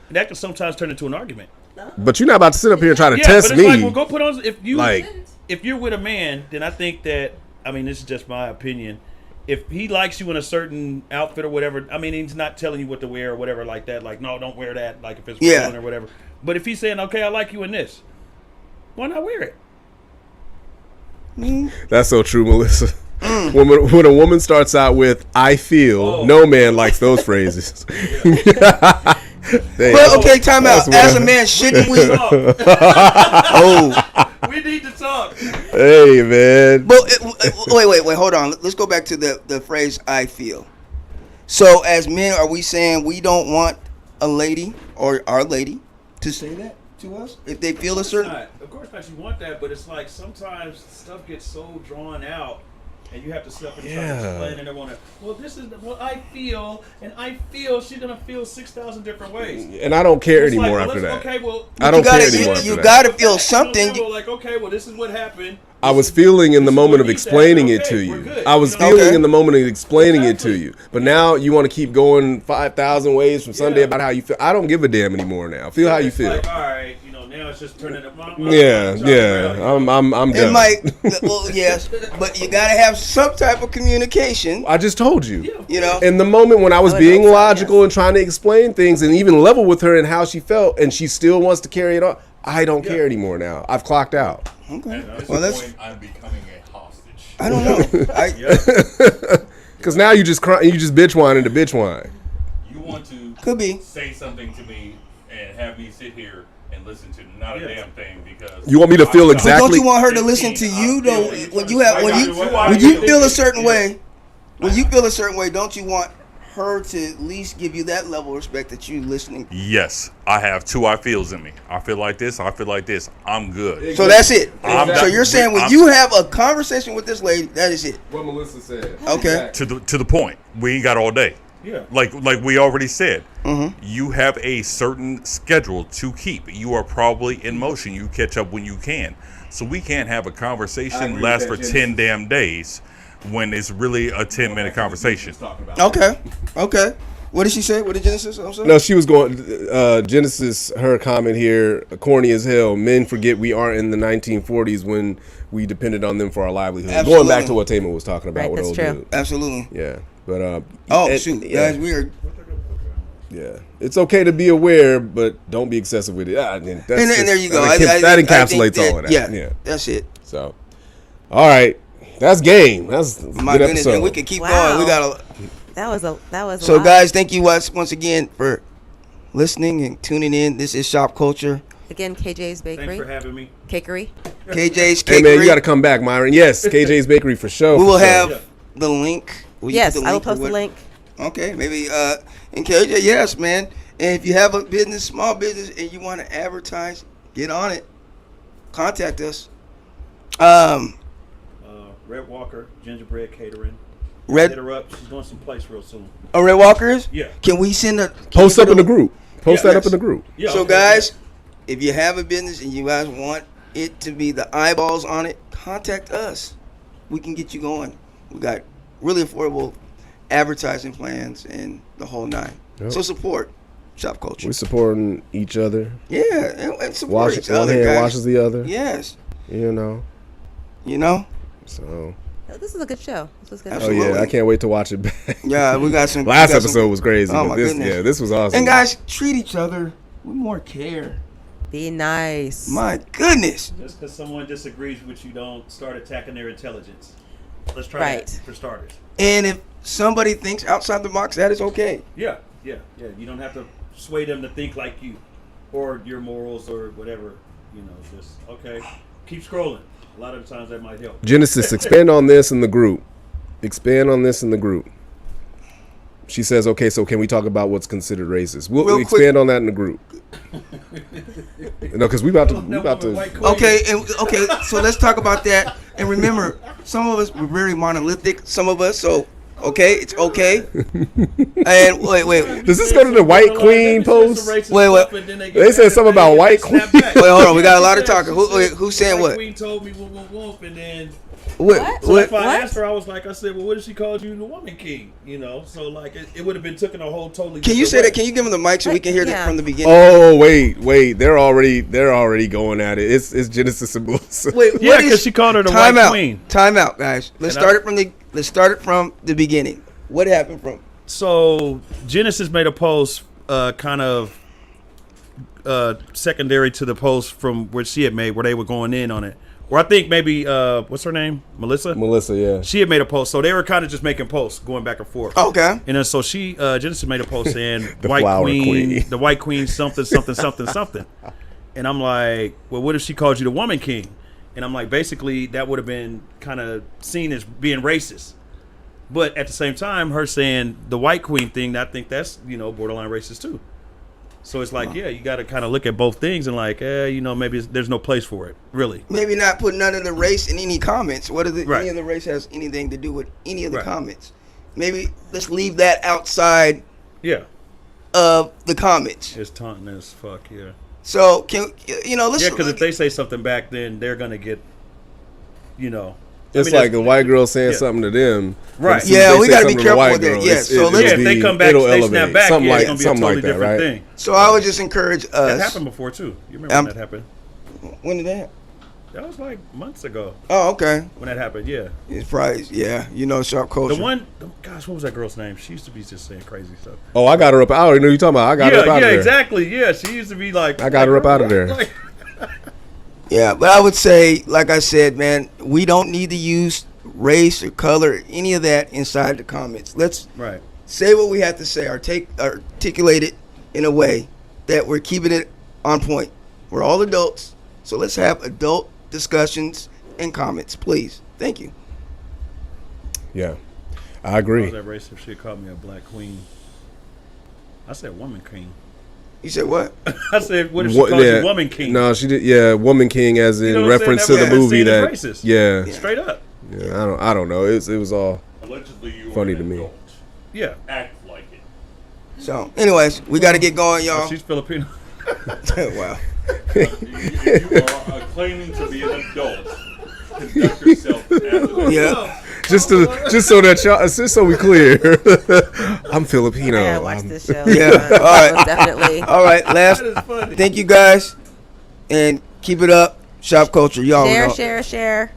And that can sometimes turn into an argument. But you're not about to sit up here and try to test but it's me. like, well, go put on, if you're with a man, then I think that, I mean, this is just my opinion. If he likes you in a certain outfit or whatever, I mean, he's not telling you what to wear or whatever like that. Like, no, don't wear that. Like, if it's women or whatever. But if he's saying, okay, I like you in this, why not wear it? That's so true, Melissa. When a woman starts out with "I feel," no man likes those phrases. Well, okay, time out. As a man, shouldn't we? We need to talk. Hey, man. But wait, hold on. Let's go back to the phrase "I feel." So, as men, are we saying we don't want a lady or our lady to say that to us if they feel a certain? Of course not. You want that, but it's like sometimes stuff gets so drawn out. And you have to step and try to explain, and they want to. Well, this is I feel, and I feel she's gonna feel 6,000 different ways. And I don't care it's anymore like, after that. Okay, well, I don't care anymore. You gotta feel something. Like, okay, well, this is what happened. I was feeling in the moment of explaining it to you. I was feeling in the moment of explaining it to you. But now you want to keep going 5,000 ways from Sunday about how you feel. I don't give a damn anymore now. Feel how you feel. Like, all right, now it's just turning up. I'm done. It might, well, yes, but you gotta have some type of communication. I just told you. You know, in the moment when I was being logical and trying to explain things and even level with her and how she felt, and she still wants to carry it on, I don't care anymore now. I've clocked out. Okay. Well, that's. I'm becoming a hostage. I don't know. Because now you just bitch whine into bitch whine. You want to say something to me and have me sit here and listen to not a damn thing because you want me to feel exactly. Don't you want her to listen to you though? When you feel a certain way, don't you want her to at least give you that level of respect that you listening? Yes, I have two I feels in me. I feel like this. I feel like this. I'm good. So that's it. So you're saying when you have a conversation with this lady, that is it. What Melissa said. Okay. To the point. We ain't got all day. Yeah. Like we already said, you have a certain schedule to keep. You are probably in motion. You catch up when you can. So we can't have a conversation last for 10 damn days when it's really a 10-minute conversation. Okay. What did she say? What did Genesis? I'm sorry. No, she was going. Genesis, her comment here, corny as hell. Men forget we aren't in the 1940s when we depended on them for our livelihood. Absolutely. Going back to what Tamer was talking about. Right, with that's old true. dude. Absolutely. Yeah, but guys, we are. Yeah, it's okay to be aware, but don't be excessive with it. And there you go. That encapsulates all of that. Yeah, that's it. So, all right, that's game. That's my good goodness, episode. and we can keep going. We got That was a So lot. guys, thank you once again for listening and tuning in. This is Shopkulture. Again, KJ's Bakery. Thanks for having me. Cakery. KJ's Hey Cakery. man, you got to come back, Myron. Yes, KJ's Bakery for sure. We will for sure. have the link. Will you Yes, put the I will link or post the what? link. Okay, maybe in KJ, yes, man. And if you have a business, small business, and you want to advertise, get on it. Contact us. Red Walker Gingerbread Catering. Red. Hit her up. She's going someplace real soon. Oh, Red Walkers. Yeah. Can we send a Post up in the group. Post Yeah. that up in the group. Yeah. So okay, guys, if you have a business and you guys want it to be the eyeballs on it, contact us. We can get you going. We got really affordable advertising plans and the whole nine. Yep. So support Shop Culture. We're supporting each other. Yeah, and support each One other, hand guys. washes the other. Yes. You know. So. This is a good show. This was good. Absolutely. Oh yeah, I can't wait to watch it back. Yeah, we got some. Last we got some- episode was crazy. Oh but my this, goodness. yeah, this was awesome. And guys, treat each other with more care. Be nice. My goodness. Just because someone disagrees with you, don't start attacking their intelligence. Let's try Right. that for starters. And if somebody thinks outside the box, that is okay. Yeah. You don't have to sway them to think like you, or your morals, or whatever. Just okay. Keep scrolling. A lot of the times that might help. Genesis, expand on this in the group. She says, okay, so can we talk about what's considered racist? We'll Real expand quick. on that in the group. No, because we about to. Okay, so let's talk about that. And remember, some of us were very monolithic. Some of us, so okay, it's okay. And wait. Does this go to the White Queen post? Wait. They said something about White Queen. Wait, hold on. We got a lot of talking. Who's saying White what? Queen told me whoop, and then. What? So if I asked her, I said, well, what if she called you the woman king? So like it would have been taken a whole totally. Can you say that? Can you give them the mic so we can hear that Yeah. from the beginning? Oh wait, they're already going at it. It's Genesis and Melissa. Wait, Yeah, what is- because she called her the time White out. Queen. Time out, guys. Let's start it from the beginning. What happened from? So Genesis made a post, kind of secondary to the post from where she had made, where they were going in on it. Or I think maybe what's her name, Melissa. Yeah. She had made a post, so they were kind of just making posts, going back and forth. Okay. And then so she Genesis made a post saying The White flower Queen, queen. the White Queen, something. And I'm like, well, what if she called you the Woman King? And I'm like, basically, that would have been kind of seen as being racist. But at the same time, her saying the White Queen thing, I think that's borderline racist too. So it's like, yeah, you got to kind of look at both things and like, maybe there's no place for it, really. Maybe not put none of the race in any comments. What if Right. any of the race has anything to do with any of the Right. comments? Maybe let's leave that outside Yeah, of the comments. it's taunting as fuck. Yeah, So let's yeah, because if they say something back, then they're gonna get, It's like a white girl saying something to them. Right. And Yeah, they we say gotta be something to the careful white with that. girl, Yeah, so it'll let's- if they be- come back, it'll they elevate. snap back, Something yeah, like, it's gonna be a something totally like that, different right? thing. So I would just encourage us. That happened before too. You remember when that happened? When did that happen? That was like months ago Oh, okay. when that happened. Yeah, It's probably Shop the Culture. one. Gosh, what was that girl's name? She used to be just saying crazy stuff. Oh, I got her up. I already know you talking about. I got her up out of there. Exactly. Yeah, she used to be like. I got her up out of there. Like, Yeah, but I would say, like I said, man, we don't need to use race or color, any of that inside the comments. Let's right. say what we have to say, articulate it in a way that we're keeping it on point. We're all adults, so let's have adult discussions and comments, please. Thank you. Yeah, I I agree. was that racist? She called me a black queen. I said woman king. You said what? I said, what if she called you woman king? No, she did. Yeah, woman king, as in know what I'm reference saying? to That the was movie seen as that. racist. Yeah, Straight up. yeah. I don't know. It was all Allegedly, you funny are to an me. adult. Yeah. Act like it. So, anyways, we got to get going, y'all. Oh, she's Filipino. Wow. If you are claiming to be an adult, conduct yourself as an adult. Yeah. just so that y'all, just so we clear. I'm Filipino. I gotta watch this show. Yeah. All right. Most definitely. All right. Last. Thank you guys, and keep it up. Shop Culture, y'all. Share.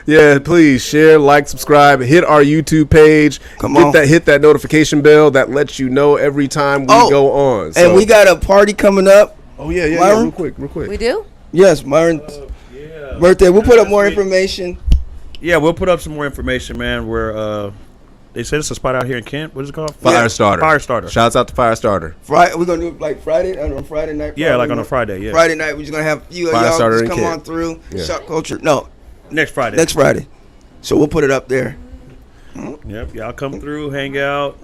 Yeah, please share, like, subscribe, hit our YouTube page. Come on. Hit that notification bell that lets you know every time we go on. So. And we got a party coming up. Oh yeah, Myron? real quick. We do? Yes, Myron's Yeah. birthday. We'll put up more information. Yeah, we'll put up some more information, man. Where they said it's a spot out here in Kent. What is it called? Firestarter. Firestarter. Shouts out to Firestarter. Friday, we're gonna do it like Friday on Friday night. Yeah, like on a Friday. Yeah. Friday night, we're just gonna have you y'all Firestarter just in come Kent. on through. Yeah. Shop Culture. No, Next Friday. next Friday. So we'll put it up there. Yep. Y'all come through, hang out.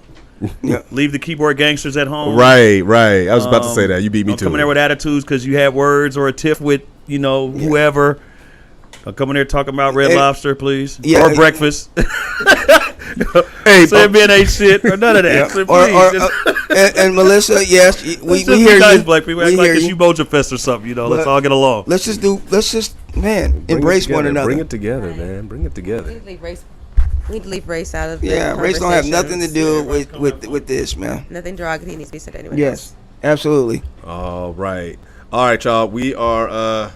Yeah. Leave the keyboard gangsters at home. Right. I was about to say that. You beat me Don't to come in there it. with attitudes because you had words or a tiff with whoever. Don't come in there talking about Red Hey, Lobster, please, yeah, or hey. breakfast. Hey, Say men ain't shit or none of that. So And Melissa, yes, we hear guys, you. black people We act like hear it's you. Uboja Fest or something. Let's But all get along. Let's just embrace one another. Bring it together, man. Bring it together. We need to leave race out of the Yeah, race don't have nothing to conversations. do with this, man. Nothing derogatory needs to be said anyway. Yes, absolutely. All right, y'all. We are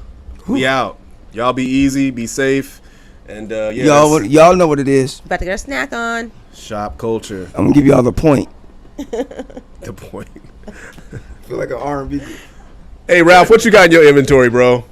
we out. Y'all be easy, be safe, and Y'all know what it is. About to get a snack on. Shop culture. I'm gonna give y'all the point. The point. I feel like an R&B. Hey, Ralph, what you got in your inventory, bro?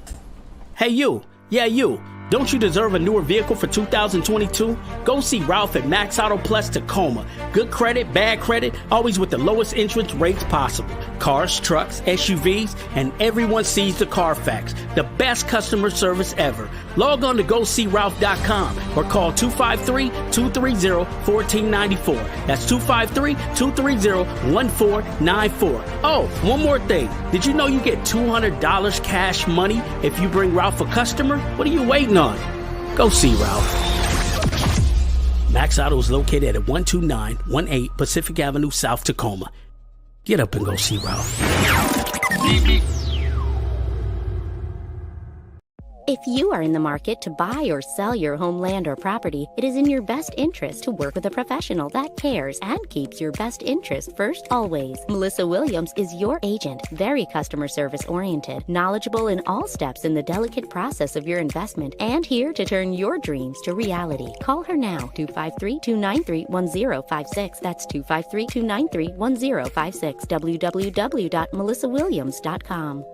Hey, you. Yeah, you. Don't you deserve a newer vehicle for 2022? Go see Ralph at Max Auto Plus Tacoma. Good credit, bad credit, always with the lowest interest rates possible. Cars, trucks, SUVs, and everyone sees the Carfax. The best customer service ever. Log on to GoSeeRalph.com or call 253-230-1494. That's 253-230-1494. Oh, one more thing. Did you know you get $200 cash money if you bring Ralph a customer? What are you waiting on? Go see Ralph. Max Auto is located at 12918 Pacific Avenue, South Tacoma. Get up and go see Ralph. If you are in the market to buy or sell your home, land, or property, it is in your best interest to work with a professional that cares and keeps your best interest first always. Melissa Williams is your agent, very customer service oriented, knowledgeable in all steps in the delicate process of your investment, and here to turn your dreams to reality. Call her now, 253-293-1056. That's 253-293-1056. www.melissawilliams.com.